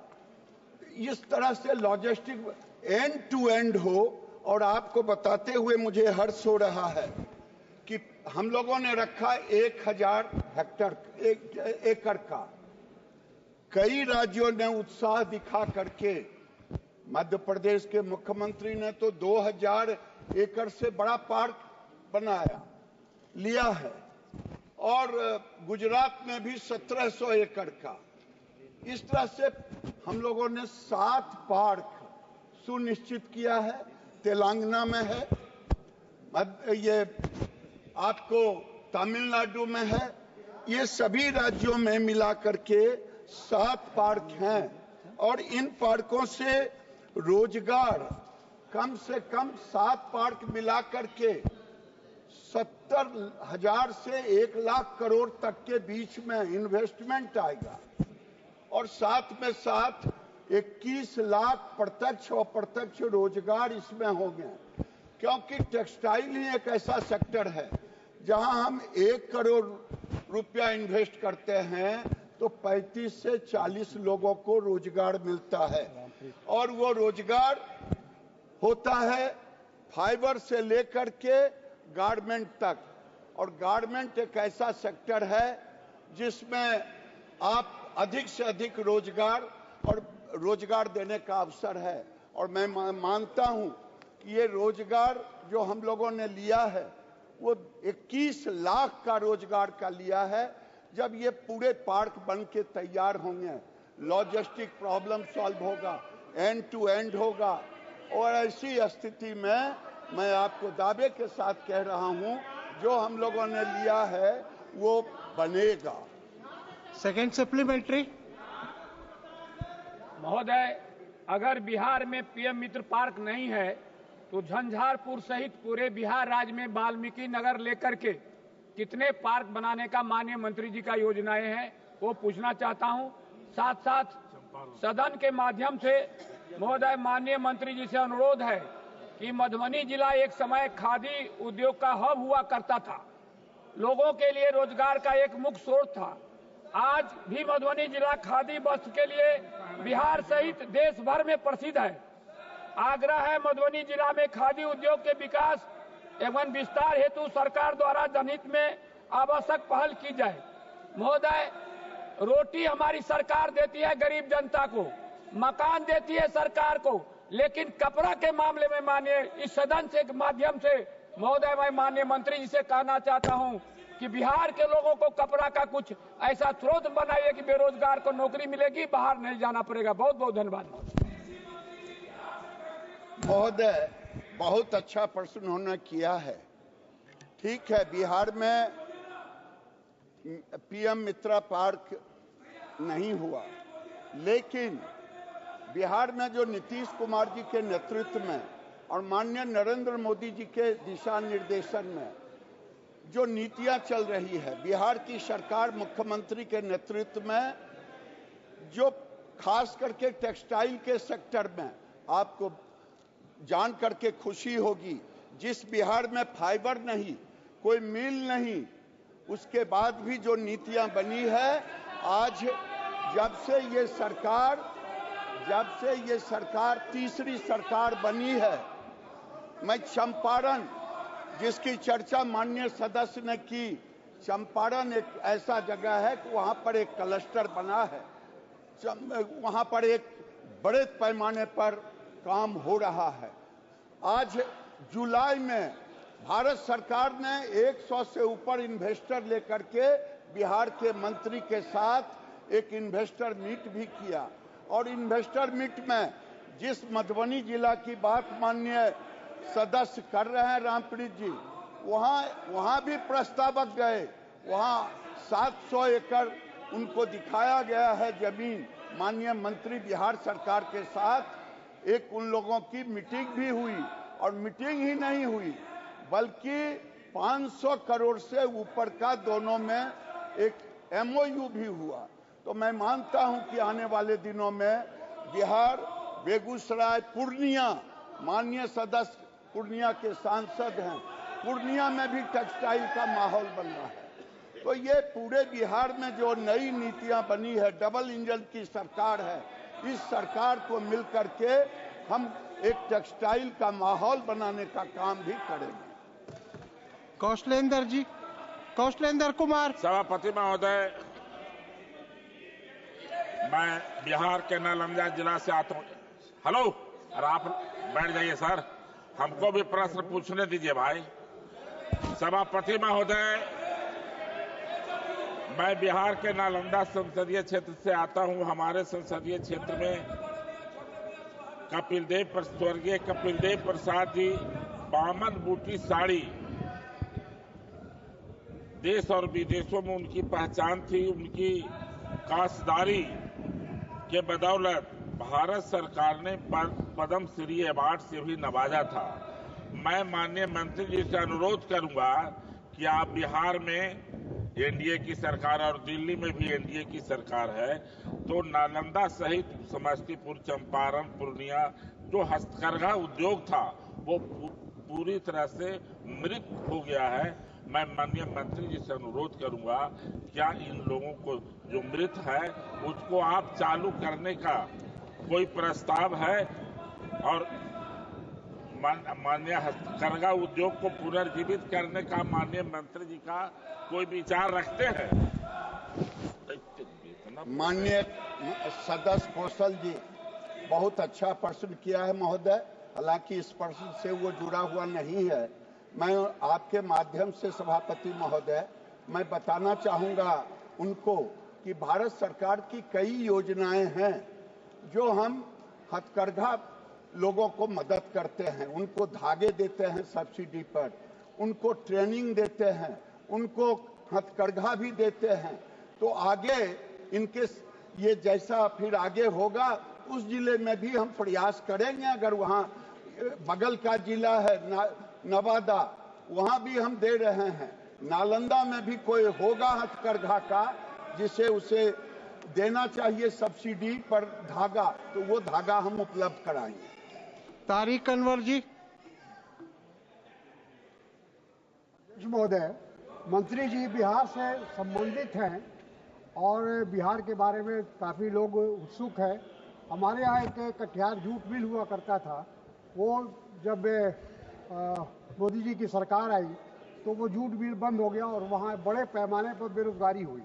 इस तरह से लॉजिस्टिक एंड टू एंड हो। और आपको बताते हुए मुझे हर्ष हो रहा है कि हम लोगों ने रखा 1000 एकड़ का। कई राज्यों ने उत्साह दिखा करके, मध्य प्रदेश के मुख्यमंत्री ने तो 2000 एकड़ से बड़ा पार्क लिया है और गुजरात में भी 1700 एकड़ का। इस तरह से हम लोगों ने 7 पार्क सुनिश्चित किया है। तेलंगाना में है, ये आपको तमिलनाडु में है, ये सभी राज्यों में मिलाकर के 7 पार्क हैं और इन पार्कों से रोजगार कम से कम 7 पार्क मिलाकर के 70,000 से 1 लाख करोड़ तक के बीच में इन्वेस्टमेंट आएगा और साथ में साथ 21 लाख प्रत्यक्ष और अप्रत्यक्ष रोजगार इसमें होंगे। क्योंकि टेक्सटाइल ही एक ऐसा सेक्टर है जहां हम 1 करोड़ रुपया इन्वेस्ट करते हैं तो 35 से 40 लोगों को रोजगार मिलता है और वो रोजगार होता है फाइबर से लेकर के गारमेंट तक। और गारमेंट एक ऐसा सेक्टर है जिसमें आप अधिक से अधिक रोजगार देने का अवसर है। और मैं मानता हूं कि ये रोजगार जो हम लोगों ने लिया है वो 21 लाख का रोजगार का लिया है। जब ये पूरे पार्क बन के तैयार होंगे, लॉजिस्टिक प्रॉब्लम सॉल्व होगा, एंड टू एंड होगा और ऐसी स्थिति में मैं आपको दावे के साथ कह रहा हूं जो हम लोगों ने लिया है वो बनेगा। Second supplementary. महोदय, अगर बिहार में पीएम मित्र पार्क नहीं है तो झंझारपुर सहित पूरे बिहार राज्य में वाल्मीकि नगर लेकर के कितने पार्क बनाने का माननीय मंत्री जी का योजनाएं हैं वो पूछना चाहता हूं। साथ साथ सदन के माध्यम से महोदय माननीय मंत्री जी से अनुरोध है कि मधुबनी जिला एक समय खादी उद्योग का हब हुआ करता था, लोगों के लिए रोजगार का एक मुख्य स्रोत था। आज भी मधुबनी जिला खादी वस्त्र के लिए बिहार सहित देश भर में प्रसिद्ध है। आग्रह है मधुबनी जिला में खादी उद्योग के विकास एवं विस्तार हेतु सरकार द्वारा जनहित में आवश्यक पहल की जाए। महोदय, रोटी हमारी सरकार देती है गरीब जनता को, मकान देती है सरकार को, लेकिन कपड़ा के मामले में माननीय इस सदन से माध्यम से महोदय मैं माननीय मंत्री जी से कहना चाहता हूं कि बिहार के लोगों को कपड़ा का कुछ ऐसा स्रोत बनाइए कि बेरोजगार को नौकरी मिलेगी, बाहर नहीं जाना पड़ेगा। बहुत बहुत धन्यवाद। महोदय, बहुत अच्छा प्रश्न उन्होंने किया है। ठीक है, बिहार में पीएम मित्र पार्क नहीं हुआ, लेकिन बिहार में जो नीतीश कुमार जी के नेतृत्व में और माननीय नरेंद्र मोदी जी के दिशा निर्देशन में जो नीतियां चल रही है, बिहार की सरकार मुख्यमंत्री के नेतृत्व में जो खास करके टेक्सटाइल के सेक्टर में आपको जान करके खुशी होगी, जिस बिहार में फाइबर नहीं, कोई मिल नहीं, उसके बाद भी जो नीतियां बनी है, आज जब से ये सरकार तीसरी सरकार बनी है, मैं चंपारण जिसकी चर्चा माननीय सदस्य ने की, चंपारण एक ऐसा जगह है कि वहां पर एक क्लस्टर बना है, वहां पर एक बड़े पैमाने पर काम हो रहा है। आज जुलाई में भारत सरकार ने 100 से ऊपर इन्वेस्टर लेकर के बिहार के मंत्री के साथ एक इन्वेस्टर मीट भी किया और इन्वेस्टर मीट में जिस मधुबनी जिला की बात माननीय सदस्य कर रहे हैं रामप्रीत जी, वहां भी प्रस्तावक गए, वहां 700 एकड़ उनको दिखाया गया है जमीन। माननीय मंत्री बिहार सरकार के साथ एक उन लोगों की मीटिंग भी हुई और मीटिंग ही नहीं हुई बल्कि 500 करोड़ से ऊपर का दोनों में एक MOU भी हुआ। तो मैं मानता हूं कि आने वाले दिनों में बिहार, बेगूसराय, पूर्णिया, माननीय सदस्य पूर्णिया के सांसद हैं, पूर्णिया में भी टेक्सटाइल का माहौल बन रहा है। तो ये पूरे बिहार में जो नई नीतियां बनी है, डबल इंजन की सरकार है, इस सरकार को मिलकर के हम एक टेक्सटाइल का माहौल बनाने का काम भी करेंगे। कौशलेंद्र जी, कौशलेंद्र कुमार। सभापति महोदय, मैं बिहार के नालंदा जिला से आता हूँ। हेलो, अरे आप बैठ जाइए सर, हमको भी प्रश्न पूछने दीजिए भाई। सभापति महोदय, मैं बिहार के नालंदा संसदीय क्षेत्र से आता हूं। हमारे संसदीय क्षेत्र में स्वर्गीय कपिल देव प्रसाद जी 52 बूटी साड़ी, देश और विदेशों में उनकी पहचान थी। उनकी काश्तदारी के बदौलत भारत सरकार ने पद्म श्री अवार्ड से भी नवाजा था। मैं माननीय मंत्री जी से अनुरोध करूंगा कि आप बिहार में एनडीए की सरकार और दिल्ली में भी एनडीए की सरकार है, तो नालंदा सहित समस्तीपुर, चंपारण, पूर्णिया जो हस्तकरघा उद्योग था वो पूरी तरह से मृत हो गया है। मैं माननीय मंत्री जी से अनुरोध करूंगा, क्या इन लोगों को जो मृत है उसको आप चालू करने का कोई प्रस्ताव है और माननीय हस्तकरघा उद्योग को पुनर्जीवित करने का माननीय मंत्री जी का कोई विचार रखते हैं? माननीय सदस्य कौशल जी, बहुत अच्छा प्रश्न किया है महोदय। हालांकि इस प्रश्न से वो जुड़ा हुआ नहीं है। मैं आपके माध्यम से सभापति महोदय, मैं बताना चाहूंगा उनको कि भारत सरकार की कई योजनाएं हैं जो हम हथकरघा लोगों को मदद करते हैं, उनको धागे देते हैं सब्सिडी पर, उनको ट्रेनिंग देते हैं, उनको हथकरघा भी देते हैं। तो आगे इनके ये जैसा फिर आगे होगा उस जिले में भी हम प्रयास करेंगे। अगर वहाँ बगल का जिला है नवादा, वहाँ भी हम दे रहे हैं। नालंदा में भी कोई होगा हथकरघा का जिसे उसे देना चाहिए सब्सिडी पर धागा, तो वो धागा हम उपलब्ध कराएंगे। तारिक अनवर जी। महोदय, मंत्री जी बिहार से संबंधित हैं और बिहार के बारे में काफ़ी लोग उत्सुक हैं। हमारे यहाँ एक कटिहार जूट मिल हुआ करता था, वो जब मोदी जी की सरकार आई तो वो जूट मिल बंद हो गया और वहाँ बड़े पैमाने पर बेरोजगारी हुई।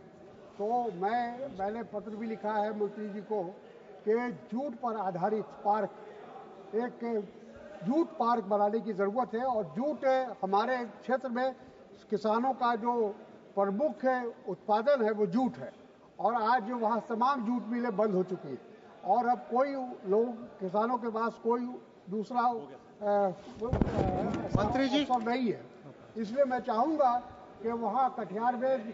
तो मैंने पत्र भी लिखा है मंत्री जी को कि जूट पर आधारित पार्क, एक जूट पार्क बनाने की ज़रूरत है। और जूट हमारे क्षेत्र में किसानों का जो प्रमुख उत्पादन है वो जूट है और आज वहाँ तमाम जूट मिलें बंद हो चुकी है और अब कोई लोग किसानों के पास कोई दूसरा मंत्री जी नहीं है। इसलिए मैं चाहूँगा कि वहाँ कटिहार में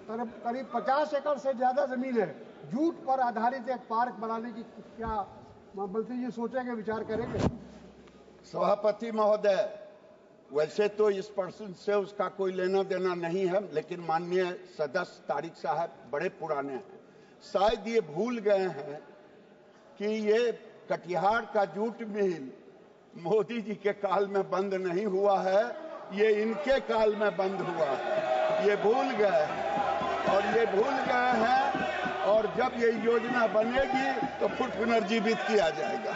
करीब 50 एकड़ से ज़्यादा ज़मीन है, जूट पर आधारित एक पार्क बनाने की क्या मंत्री जी सोचेंगे, विचार करेंगे? सभापति महोदय, वैसे तो इस प्रश्न से उसका कोई लेना देना नहीं है, लेकिन माननीय सदस्य तारिक साहब बड़े पुराने हैं, शायद ये भूल गए हैं कि ये कटिहार का जूट मिल मोदी जी के काल में बंद नहीं हुआ है, ये इनके काल में बंद हुआ है। ये भूल गए और ये भूल गए हैं और जब ये योजना बनेगी तो फिर पुनर्जीवित किया जाएगा।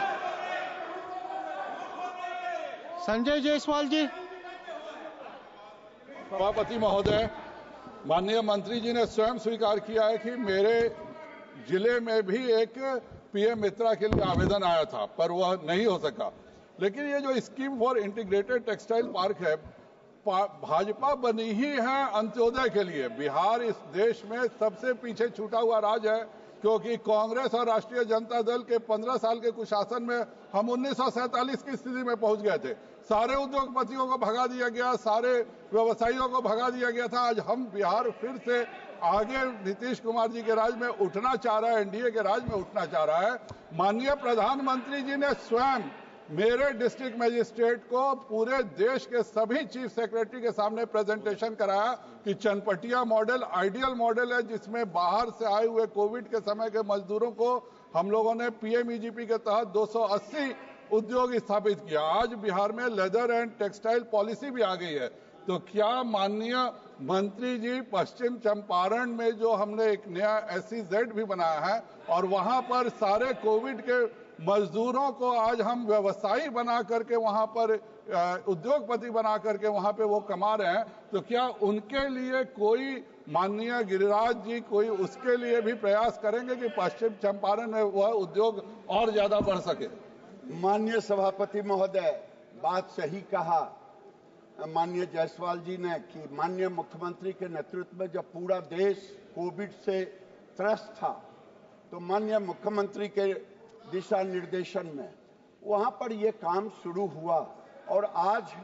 संजय जायसवाल जी। सभापति महोदय, माननीय मंत्री जी ने स्वयं स्वीकार किया है कि मेरे जिले में भी एक पीएम मित्रा के लिए आवेदन आया था, पर वह नहीं हो सका। लेकिन ये जो scheme for integrated textile park है, भाजपा बनी ही है अंत्योदय के लिए। बिहार इस देश में सबसे पीछे छूटा हुआ राज्य है, क्योंकि कांग्रेस और राष्ट्रीय जनता दल के 15 साल के कुशासन में हम 1947 की स्थिति में पहुंच गए थे। सारे उद्योगपतियों को भगा दिया गया, सारे व्यवसायियों को भगा दिया गया था। आज हम बिहार फिर से आगे नीतीश कुमार जी के राज में उठना चाह रहा है, एनडीए के राज में उठना चाह रहा है। माननीय प्रधानमंत्री जी ने स्वयं मेरे डिस्ट्रिक्ट मजिस्ट्रेट को पूरे देश के सभी चीफ सेक्रेटरी के सामने प्रेजेंटेशन कराया कि चनपटिया मॉडल आइडियल मॉडल है, जिसमें बाहर से आए हुए कोविड के समय के मजदूरों को हम लोगों ने पीएमईजीपी के तहत 280 उद्योग स्थापित किया। आज बिहार में लेदर एंड टेक्सटाइल पॉलिसी भी आ गई है। तो क्या माननीय मंत्री जी, पश्चिम चंपारण में जो हमने एक नया SEZ भी बनाया है और वहां पर सारे कोविड के मजदूरों को आज हम व्यवसायी बना करके वहां पर उद्योगपति बना करके वहां पे वो कमा रहे हैं, तो क्या उनके लिए कोई माननीय गिरिराज जी कोई उसके लिए भी प्रयास करेंगे कि पश्चिम चंपारण में वह उद्योग और ज्यादा बढ़ सके? माननीय सभापति महोदय, बात सही कहा माननीय जायसवाल जी ने कि माननीय मुख्यमंत्री के नेतृत्व में जब पूरा देश कोविड से त्रस्त था, तो माननीय मुख्यमंत्री के दिशा निर्देशन में वहां पर यह काम शुरू हुआ और आज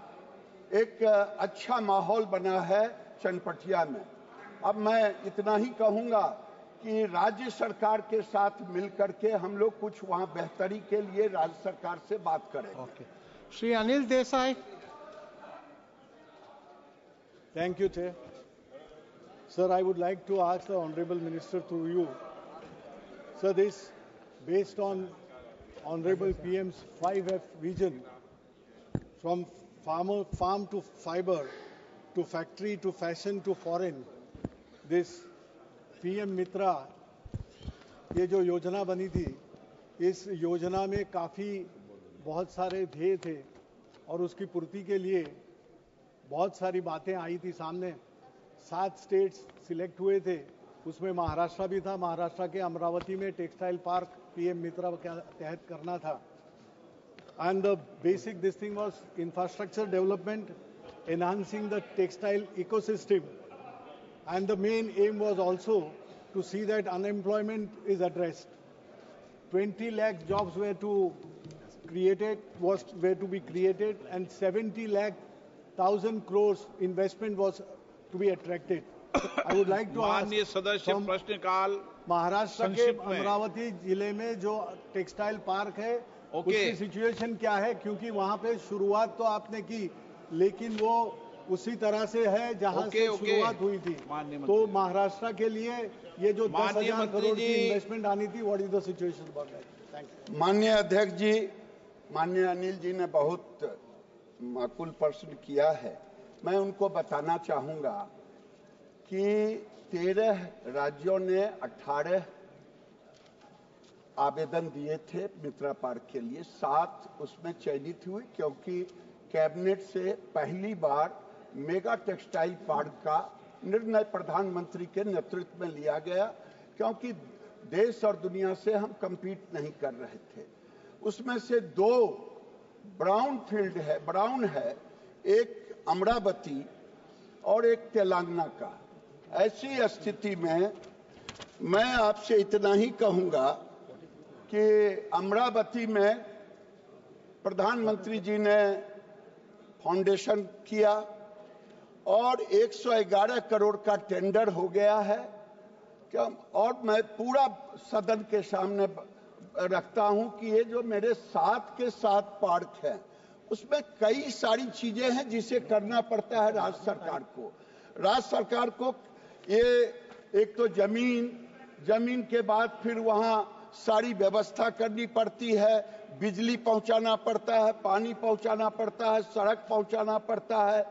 एक अच्छा माहौल बना है चनपटिया में। अब मैं इतना ही कहूंगा कि राज्य सरकार के साथ मिलकर के हम लोग कुछ वहां बेहतरी के लिए राज्य सरकार से बात करेंगे। Shri Anil Desai. Thank you, Chair. Sir, I would like to ask the Honorable Minister through you. Sir, this based on Honorable PM's 5F vision, from farm to fiber, to factory to fashion to foreign, this PM Mitra, ये जो योजना बनी थी, इस योजना में काफ़ी बहुत सारे ध्येय थे और उसकी पूर्ति के लिए बहुत सारी बातें आई थी सामने। 7 स्टेट्स सिलेक्ट हुए थे, उसमें महाराष्ट्र भी था। महाराष्ट्र के अमरावती में टेक्सटाइल पार्क पीएम मित्रा के तहत करना था। And the basic this thing was infrastructure development, enhancing the textile ecosystem, and the main aim was also to see that unemployment is addressed. 20 lakh jobs were to be created, and 70 lakh 1,000 crores investment was to be attracted. I would like to ask माननीय सदस्य प्रश्नकाल महाराष्ट्र के अमरावती जिले में जो टेक्सटाइल पार्क है उसकी सिचुएशन क्या है, क्योंकि वहां पे शुरुआत तो आपने की लेकिन वो उसी तरह से है जहां से शुरुआत हुई थी। तो महाराष्ट्र के लिए ये जो 10,000 करोड़ की इन्वेस्टमेंट आनी थी, what is the situation about that? Thank you. माननीय अध्यक्ष जी, माननीय अनिल जी ने बहुत माकूल प्रश्न किया है। मैं उनको बताना चाहूंगा कि 13 राज्यों ने 18 आवेदन दिए थे मित्रा पार्क के लिए। 7 उसमें चयनित हुई क्योंकि कैबिनेट से पहली बार मेगा टेक्सटाइल पार्क का निर्णय प्रधानमंत्री के नेतृत्व में लिया गया, क्योंकि देश और दुनिया से हम कम्पीट नहीं कर रहे थे। उसमें से 2 ब्राउन है, एक अमरावती और एक तेलंगाना का। ऐसी स्थिति में मैं आपसे इतना ही कहूंगा कि अमरावती में प्रधानमंत्री जी ने फाउंडेशन किया और 111 करोड़ का टेंडर हो गया है। और मैं पूरा सदन के सामने रखता हूं कि ये जो मेरे 7 के 7 पार्क हैं उसमें कई सारी चीजें हैं जिसे करना पड़ता है राज्य सरकार को। राज्य सरकार को ये एक तो जमीन के बाद फिर वहां सारी व्यवस्था करनी पड़ती है, बिजली पहुंचाना पड़ता है, पानी पहुंचाना पड़ता है, सड़क पहुंचाना पड़ता है,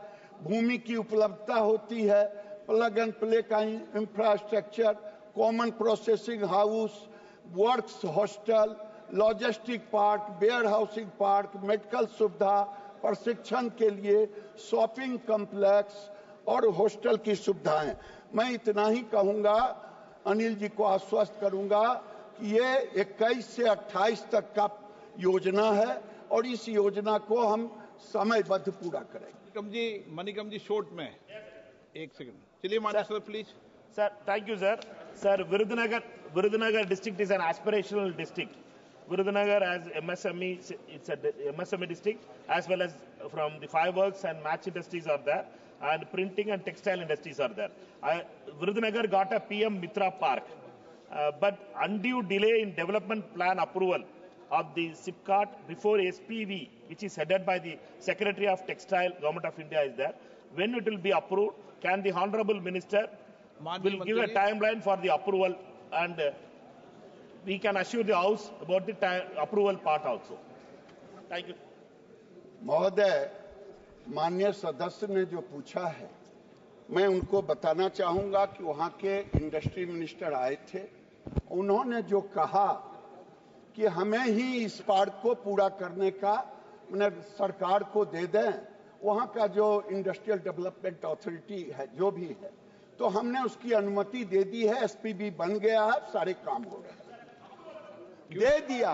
भूमि की उपलब्धता होती है, प्लग एंड प्ले का infrastructure, common processing house, works hostel, logistic park, warehousing park, medical सुविधा, प्रशिक्षण के लिए शॉपिंग कॉम्प्लेक्स और हॉस्टल की सुविधाएं। मैं इतना ही कहूंगा, अनिल जी को आश्वस्त करूंगा कि ये 21 से 28 तक का योजना है और इस योजना को हम समयबद्ध पूरा करेंगे। मणिकम जी शॉर्ट में 1 सेकंड। चलिए माननीय sir please. Sir, thank you, sir. Sir, Virudhunagar district is an aspirational district. Virudhunagar has MSME, it's a MSME district, as well as from the fireworks and match industries are there, and printing and textile industries are there. Virudhunagar got a PM Mitra Park, but undue delay in development plan approval of the SIPCAT before SPV, which is headed by the Secretary of Textile, Government of India is there. When it will be approved, can the Honorable Minister will give a timeline for the approval, and we can assure the House about the approval part also. Thank you. महोदय, माननीय सदस्य ने जो पूछा है, मैं उनको बताना चाहूंगा कि वहां के इंडस्ट्री मिनिस्टर आए थे। उन्होंने जो कहा कि हमें ही इस पार्क को पूरा करने का सरकार को दे दें, वहां का जो इंडस्ट्रियल डेवलपमेंट अथॉरिटी है, जो भी है, तो हमने उसकी अनुमति दे दी है। एसपीबी बन गया है, सारे काम हो रहे हैं, दे दिया।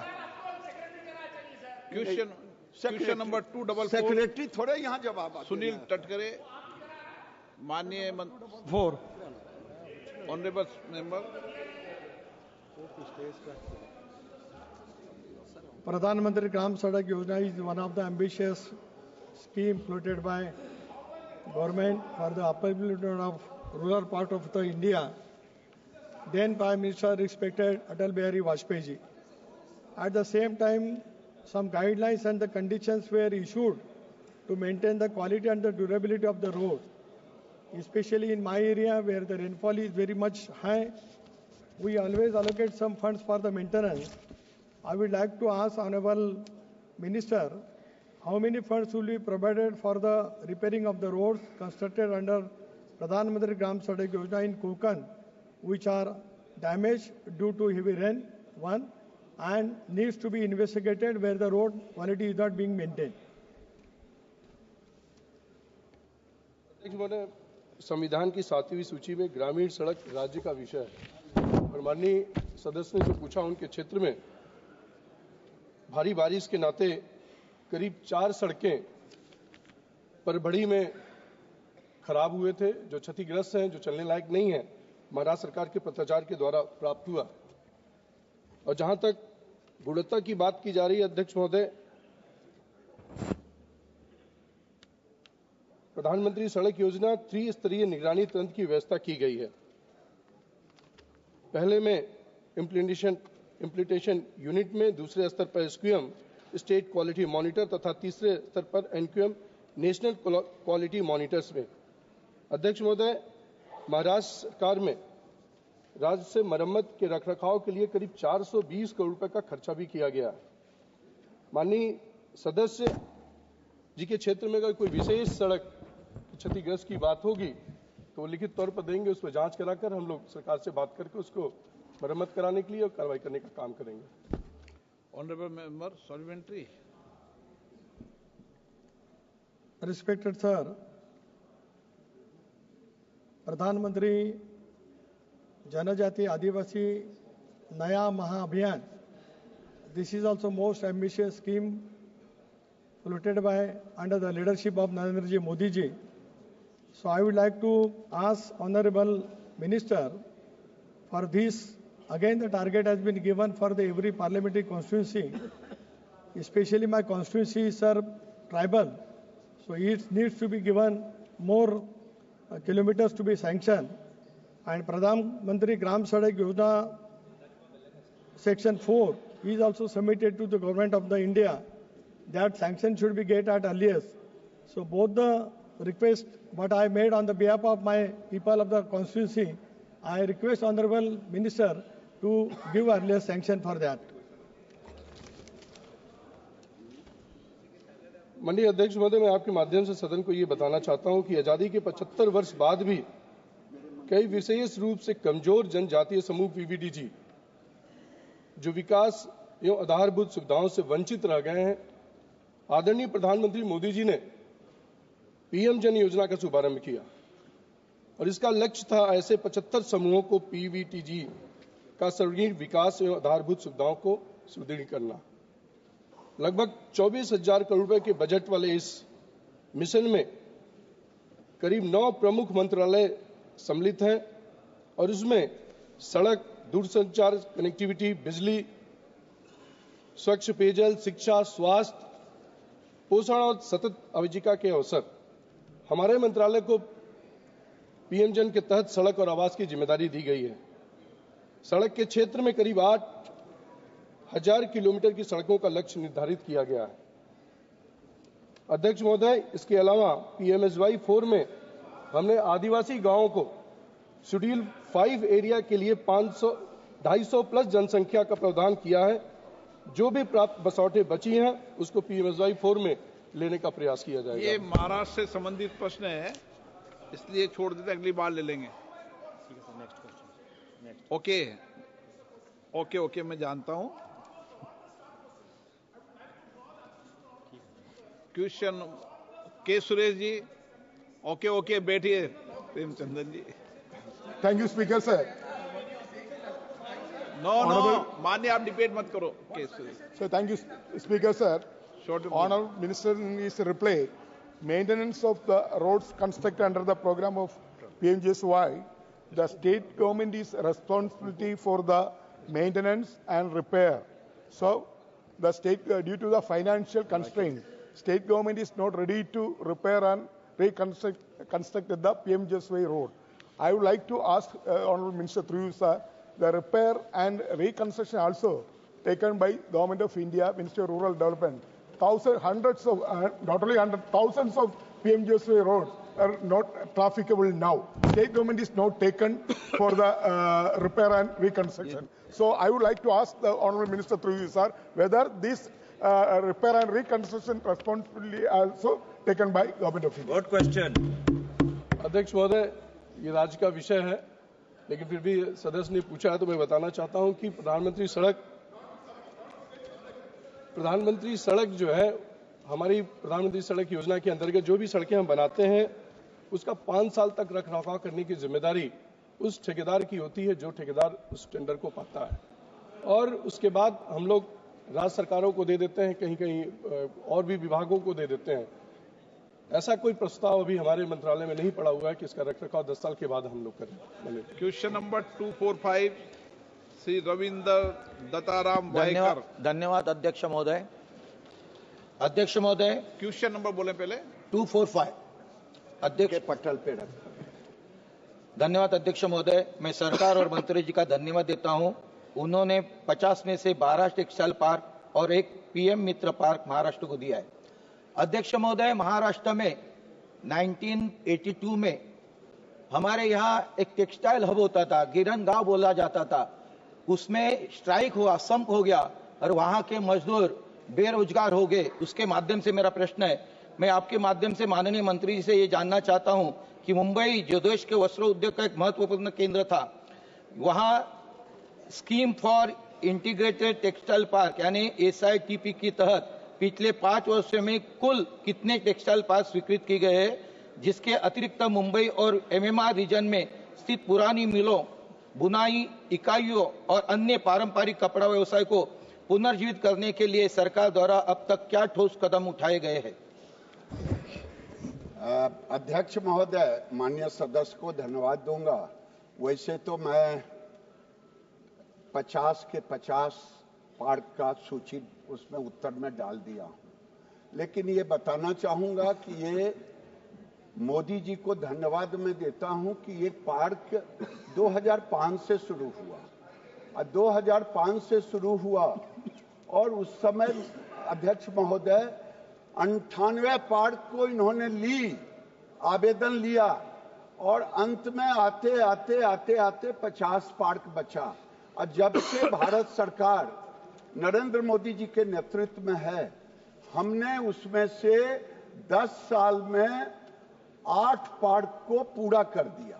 क्वेश्चन नंबर 244 सेक्रेटरी थोड़े यहाँ जवाब। सुनील तटकरे, माननीय 4 honourable member. Pradhan Gram Sadak Yojana is one of the ambitious scheme floated by government for the upliftment of rural part of the India. Then Prime Minister respected Atal Bihari Vajpayee ji. At the same time, some guidelines and the conditions were issued to maintain the quality and the durability of the road. Especially in my area where the rainfall is very much high, we always allocate some funds for the maintenance. I would like to ask Honorable Minister, how many funds will be provided for the repairing of the roads constructed under Pradhan Mantri Gram Sadak Yojana in Konkan, which are damaged due to heavy rain, one, and needs to be investigated where the road quality is not being maintained. संविधान की 7वीं सूची में ग्रामीण सड़क राज्य का विषय है और माननीय सदस्य ने जो पूछा, उनके क्षेत्र में भारी बारिश के नाते करीब 4 सड़कें परभड़ी में खराब हुए थे, जो क्षतिग्रस्त हैं, जो चलने लायक नहीं है, महाराष्ट्र सरकार के पत्राचार के द्वारा प्राप्त हुआ। और जहां तक गुणवत्ता की बात की जा रही है, अध्यक्ष महोदय, प्रधानमंत्री सड़क योजना त्रिस्तरीय निगरानी तंत्र की व्यवस्था की गई है। पहले में इम्प्लीमेंटेशन यूनिट में, दूसरे स्तर पर एसक्यूएम स्टेट क्वालिटी मॉनिटर तथा तीसरे स्तर पर एनक्यूएम नेशनल क्वालिटी मॉनिटर्स में। अध्यक्ष महोदय, महाराष्ट्र सरकार में राज्य से मरम्मत के रखरखाव के लिए करीब 420 करोड़ रुपए का खर्चा भी किया गया। माननीय सदस्य जी के क्षेत्र में अगर कोई विशेष सड़क क्षतिग्रस्त की बात होगी तो वो लिखित तौर पर देंगे, उस पर जांच कराकर हम लोग सरकार से बात करके उसको मरम्मत कराने के लिए और कार्रवाई करने का काम करेंगे। Honourable member supplementary. Respected sir, प्रधानमंत्री जनजाति आदिवासी नया महाअभियान, this is also most ambitious scheme floated by under the leadership of Narendra Ji Modi ji. So I would like to ask Honorable Minister for this. Again, the target has been given for the every parliamentary constituency, especially my constituency, sir, tribal. So it needs to be given more kilometers to be sanctioned. And Pradhan Mantri Gram Sadak Yojana Section 4 is also submitted to the government of the India. That sanction should be get at earliest. So both the request what I made on the behalf of my people of the constituency, I request Honorable Minister to give earliest sanction for that. माननीय अध्यक्ष महोदय, मैं आपके माध्यम से सदन को ये बताना चाहता हूं कि आजादी के 75 वर्ष बाद भी कई विशेष रूप से कमजोर जनजातीय समूह पीवीडीजी जो विकास एवं आधारभूत सुविधाओं से वंचित रह गए हैं, आदरणीय प्रधानमंत्री मोदी जी ने पीएम जन योजना का शुभारंभ किया और इसका लक्ष्य था ऐसे 75 समूहों को पीवीटीजी का सर्वांगीण विकास एवं आधारभूत सुविधाओं को सुदृढ़ करना। लगभग 24,000 करोड़ रुपए के बजट वाले इस मिशन में करीब 9 प्रमुख मंत्रालय सम्मिलित हैं और इसमें सड़क, दूरसंचार, कनेक्टिविटी, बिजली, स्वच्छ पेयजल, शिक्षा, स्वास्थ्य, पोषण और सतत आजीविका के अवसर। हमारे मंत्रालय को पीएम जन के तहत सड़क और आवास की जिम्मेदारी दी गई है। सड़क के क्षेत्र में करीब 8,000 किलोमीटर की सड़कों का लक्ष्य निर्धारित किया गया है। अध्यक्ष महोदय, इसके अलावा PMSY 4 में हमने आदिवासी गांवों को शेड्यूल 5 एरिया के लिए 250 प्लस जनसंख्या का प्रावधान किया है। जो भी प्राप्त बसौटे बची हैं उसको PMSY 4 में लेने का प्रयास किया जाएगा। ये महाराष्ट्र से संबंधित प्रश्न है, इसलिए छोड़ देते, अगली बार ले लेंगे। ओके, मैं जानता हूं। क्वेश्चन के सुरेश जी। ओके, बैठिए Premachandran ji. Thank you speaker sir. No, मान्य, आप डिबेट मत करो। K Suresh sir, thank you speaker sir. Honorable Minister, in his reply, maintenance of the roads constructed under the program of PMJSY, the state government is responsibility for the maintenance and repair. So, the state, due to the financial constraint, state government is not ready to repair and reconstruct the PMJSY road. I would like to ask Honorable Minister through you, sir, the repair and reconstruction also taken by Government of India, Ministry of Rural Development. Hundreds of, not only thousands of PMJSY roads are not trafficable now. State government is not taken for the repair and reconstruction. So I would like to ask the Honorable Minister through you, sir, whether this repair and reconstruction responsibility also taken by Government of India. Good question. अध्यक्ष महोदय, ये राज्य का विषय है, लेकिन फिर भी सदस्य ने पूछा है तो मैं बताना चाहता हूं कि प्रधानमंत्री सड़क जो है, हमारी प्रधानमंत्री सड़क योजना के अंतर्गत जो भी सड़कें हम बनाते हैं उसका 5 साल तक रखरखाव करने की जिम्मेदारी उस ठेकेदार की होती है जो ठेकेदार उस टेंडर को पाता है, और उसके बाद हम लोग राज्य सरकारों को दे देते हैं, कहीं कहीं और भी विभागों को दे देते हैं। ऐसा कोई प्रस्ताव अभी हमारे मंत्रालय में नहीं पड़ा हुआ है कि इसका रखरखाव 10 साल के बाद हम लोग करें। Question number 245 Shri Ravindra Dattaram Waikar. धन्यवाद अध्यक्ष महोदय। अध्यक्ष महोदय, क्वेश्चन नंबर बोले पहले। 245 अध्यक्ष पटल पे रख। धन्यवाद अध्यक्ष महोदय। मैं सरकार और मंत्री जी का धन्यवाद देता हूं। उन्होंने 50 में से 12 टेक्सटाइल पार्क और एक PM मित्र पार्क महाराष्ट्र को दिया है। अध्यक्ष महोदय, महाराष्ट्र में 1982 में हमारे यहाँ एक टेक्सटाइल हब होता था, गिरन गांव बोला जाता था। उसमें स्ट्राइक हुआ, संप हो गया और वहां के मजदूर बेरोजगार हो गए। उसके माध्यम से मेरा प्रश्न है, मैं आपके माध्यम से माननीय मंत्री जी से ये जानना चाहता हूं कि मुंबई जो देश के वस्त्र उद्योग का एक महत्वपूर्ण केंद्र था, वहां scheme for integrated textile park यानी SITP के तहत पिछले 5 वर्षों में कुल कितने टेक्सटाइल पार्क स्वीकृत किए गए हैं, जिसके अतिरिक्त मुंबई और MMR रीजन में स्थित पुरानी मिलों, बुनाई इकाइयों और अन्य पारंपरिक कपड़ा व्यवसाय को पुनर्जीवित करने के लिए सरकार द्वारा अब तक क्या ठोस कदम उठाए गए हैं? अध्यक्ष महोदय, माननीय सदस्य को धन्यवाद दूंगा। वैसे तो मैं 50 के 50 पार्क का सूची उसमें उत्तर में डाल दिया हूं, लेकिन ये बताना चाहूंगा कि ये मोदी जी को धन्यवाद मैं देता हूं कि ये पार्क 2005 से शुरू हुआ और 2005 से शुरू हुआ और उस समय अध्यक्ष महोदय 98 पार्क को इन्होंने आवेदन लिया और अंत में आते आते 50 पार्क बचा। और जब से भारत सरकार नरेंद्र मोदी जी के नेतृत्व में है, हमने उसमें से 10 साल में 8 पार्क को पूरा कर दिया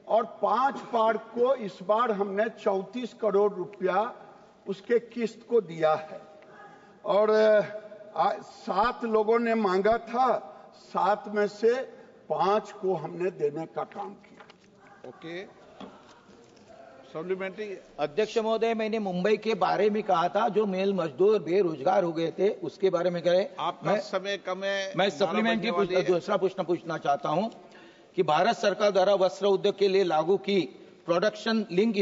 और 5 पार्क को इस बार हमने 34 करोड़ रुपया उसके किस्त को दिया है और 7 लोगों ने मांगा था, 7 में से 5 को हमने देने का काम किया। Okay, supplementary. अध्यक्ष महोदय, मैंने मुंबई के बारे में कहा था, जो मेल मजदूर बेरोजगार हो गए थे, उसके बारे में कहे। आपका समय कम है। मैं सप्लीमेंट्री दूसरा प्रश्न पूछना चाहता हूं कि भारत सरकार द्वारा वस्त्र उद्योग के लिए लागू की प्रोडक्शन लिंक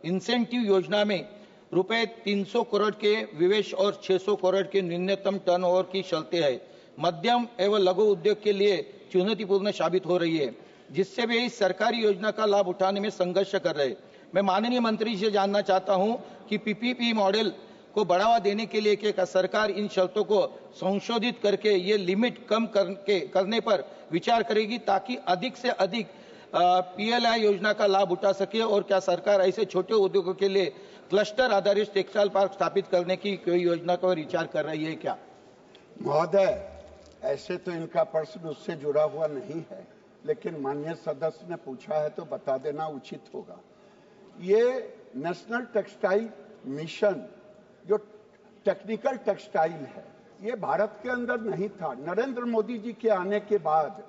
इंसेंटिव योजना में रुपए 300 करोड़ के विवेश और 600 करोड़ के न्यूनतम टर्नओवर की शर्तें हैं, मध्यम एवं लघु उद्योग के लिए चुनौतीपूर्ण साबित हो रही है, जिससे वे इस सरकारी योजना का लाभ उठाने में संघर्ष कर रहे हैं। मैं माननीय मंत्री से जानना चाहता हूं कि पीपीपी मॉडल को बढ़ावा देने के लिए क्या सरकार इन शर्तों को संशोधित करके ये लिमिट कम करने पर विचार करेगी, ताकि अधिक से अधिक पीएलआई योजना का लाभ उठा सके, और क्या सरकार ऐसे छोटे उद्योगों के लिए क्लस्टर आधारित टेक्सटाइल पार्क स्थापित करने की कोई योजना पर विचार कर रही है क्या? महोदय, ऐसे तो इनका प्रश्न उससे जुड़ा हुआ नहीं है, लेकिन माननीय सदस्य ने पूछा है तो बता देना उचित होगा। ये नेशनल टेक्सटाइल मिशन जो टेक्निकल टेक्सटाइल है, ये भारत के अंदर नहीं था। नरेंद्र मोदी जी के आने के बाद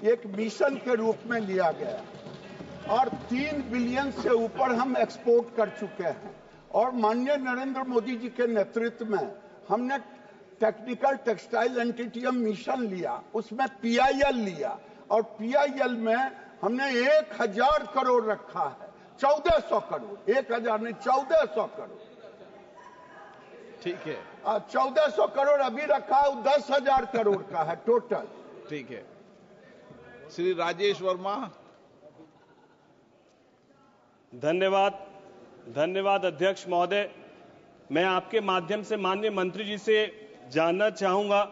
एक मिशन के रूप में लिया गया और 3 बिलियन से ऊपर हम एक्सपोर्ट कर चुके हैं। और माननीय नरेंद्र मोदी जी के नेतृत्व में हमने टेक्निकल टेक्सटाइल एंटिटी मिशन लिया, उसमें पीआईएल लिया, और पीआईएल में हमने 1000 करोड़ रखा है। 1400 करोड़, 1000 नहीं 1400 करोड़। ठीक है। 1400 करोड़ अभी रखा है, 10,000 करोड़ का है टोटल। ठीक है। श्री राजेश वर्मा। धन्यवाद अध्यक्ष महोदय। मैं आपके माध्यम से माननीय मंत्री जी से जानना चाहूंगा,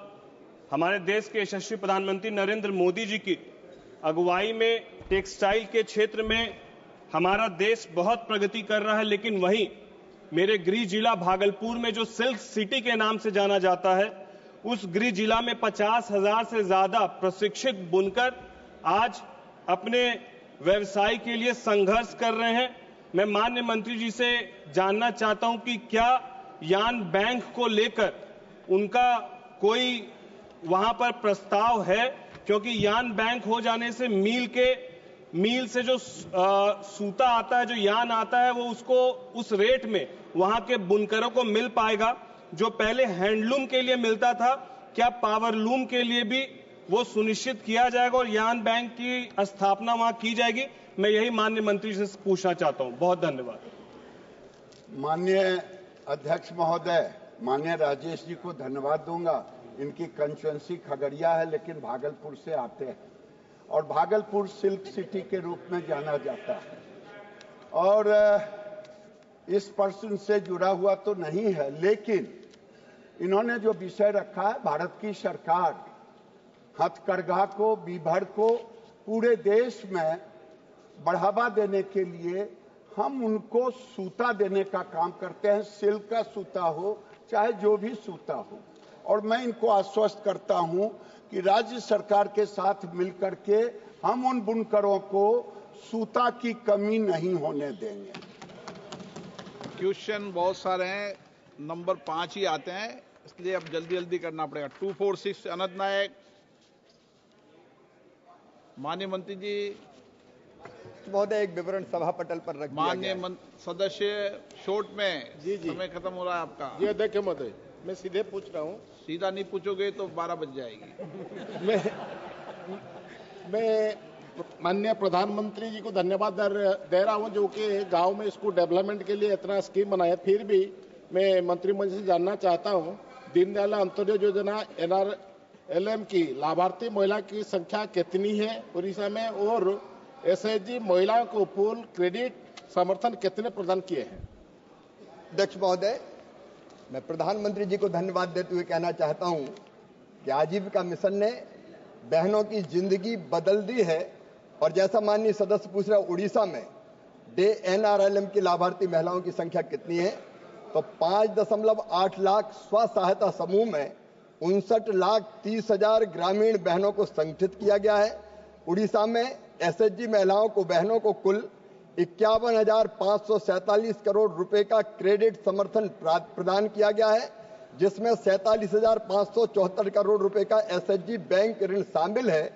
हमारे देश के यशस्वी प्रधानमंत्री नरेंद्र मोदी जी की अगुवाई में टेक्सटाइल के क्षेत्र में हमारा देश बहुत प्रगति कर रहा है, लेकिन वहीं मेरे गृह जिला भागलपुर में जो सिल्क सिटी के नाम से जाना जाता है, उस गृह जिला में 50,000 से ज्यादा प्रशिक्षित बुनकर आज अपने व्यवसाय के लिए संघर्ष कर रहे हैं। मैं माननीय मंत्री जी से जानना चाहता हूं कि क्या यान बैंक को लेकर उनका कोई वहां पर प्रस्ताव है, क्योंकि यान बैंक हो जाने से मील से जो सूता आता है, जो यान आता है, वो उसको उस रेट में वहां के बुनकरों को मिल पाएगा जो पहले हैंडलूम के लिए मिलता था। क्या पावरलूम के लिए भी वो सुनिश्चित किया जाएगा और यान बैंक की स्थापना वहां की जाएगी? मैं यही माननीय मंत्री से पूछना चाहता हूं। बहुत धन्यवाद। माननीय अध्यक्ष महोदय, माननीय राजेश जी को धन्यवाद दूंगा। इनकी कंस्टिट्यूएंसी खगड़िया है, लेकिन भागलपुर से आते हैं और भागलपुर सिल्क सिटी के रूप में जाना जाता है। और इस प्रश्न से जुड़ा हुआ तो नहीं है, लेकिन इन्होंने जो विषय रखा है, भारत की सरकार हथकरघा को, बीभर को पूरे देश में बढ़ावा देने के लिए हम उनको सूता देने का काम करते हैं, सिल्क का सूता हो चाहे जो भी सूता हो। और मैं इनको आश्वस्त करता हूं कि राज्य सरकार के साथ मिलकर के हम उन बुनकरों को सूता की कमी नहीं होने देंगे। क्वेश्चन बहुत सारे हैं, नंबर 5 ही आते हैं, इसलिए अब जल्दी जल्दी करना पड़ेगा। 246 अनंत नायक। माननीय मंत्री जी। महोदय, एक विवरण सभा पटल पर रख दिया गया है। माननीय सदस्य शॉर्ट में जी समय खत्म हो रहा है आपका। जी अध्यक्ष महोदय, मैं सीधे पूछ रहा हूँ। सीधा नहीं पूछोगे तो 12 बज जाएगी। मैं माननीय प्रधानमंत्री जी को धन्यवाद दे रहा हूँ, जो कि गांव में इसको डेवलपमेंट के लिए इतना स्कीम बनाया। फिर भी मैं मंत्रिमंडल से जानना चाहता हूँ, दीनदयाल अंत्योदय योजना NRLM की लाभार्थी महिला की संख्या कितनी है उड़ीसा में, और एसएचजी महिलाओं को फुल क्रेडिट समर्थन कितने प्रदान किए हैं? अध्यक्ष महोदय, मैं प्रधानमंत्री जी को धन्यवाद देते हुए कहना चाहता हूं कि आजीविका मिशन ने बहनों की जिंदगी बदल दी है। और जैसा माननीय सदस्य पूछ रहे, उड़ीसा में NRLM की लाभार्थी महिलाओं की संख्या कितनी है, तो 5.8 लाख स्व सहायता समूह में 59,30,000 ग्रामीण बहनों को संगठित किया गया है। उड़ीसा में एसएचजी महिलाओं को, बहनों को कुल 51,547 करोड़ रुपए का क्रेडिट समर्थन प्रदान किया गया है, जिसमें 47,574 करोड़ रुपए का एसएचजी बैंक ऋण शामिल है।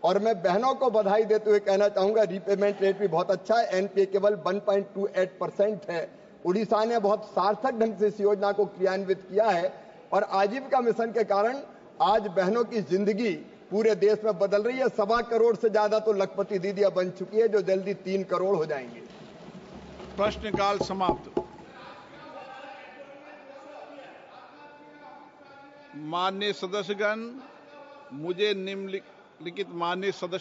और मैं बहनों को बधाई देते हुए कहना चाहूंगा, रीपेमेंट रेट भी बहुत अच्छा है, एनपीए केवल 1.28% है। उड़ीसा ने बहुत सार्थक ढंग से इस योजना को क्रियान्वित किया है और आजीविका मिशन के कारण आज बहनों की जिंदगी पूरे देश में बदल रही है। 1.25 करोड़ से ज्यादा तो लखपति दीदियां बन चुकी है, जो जल्दी 3 करोड़ हो जाएंगे। प्रश्नकाल समाप्त। माननीय सदस्यगण, मुझे निम्नलिखित माननीय सदस्य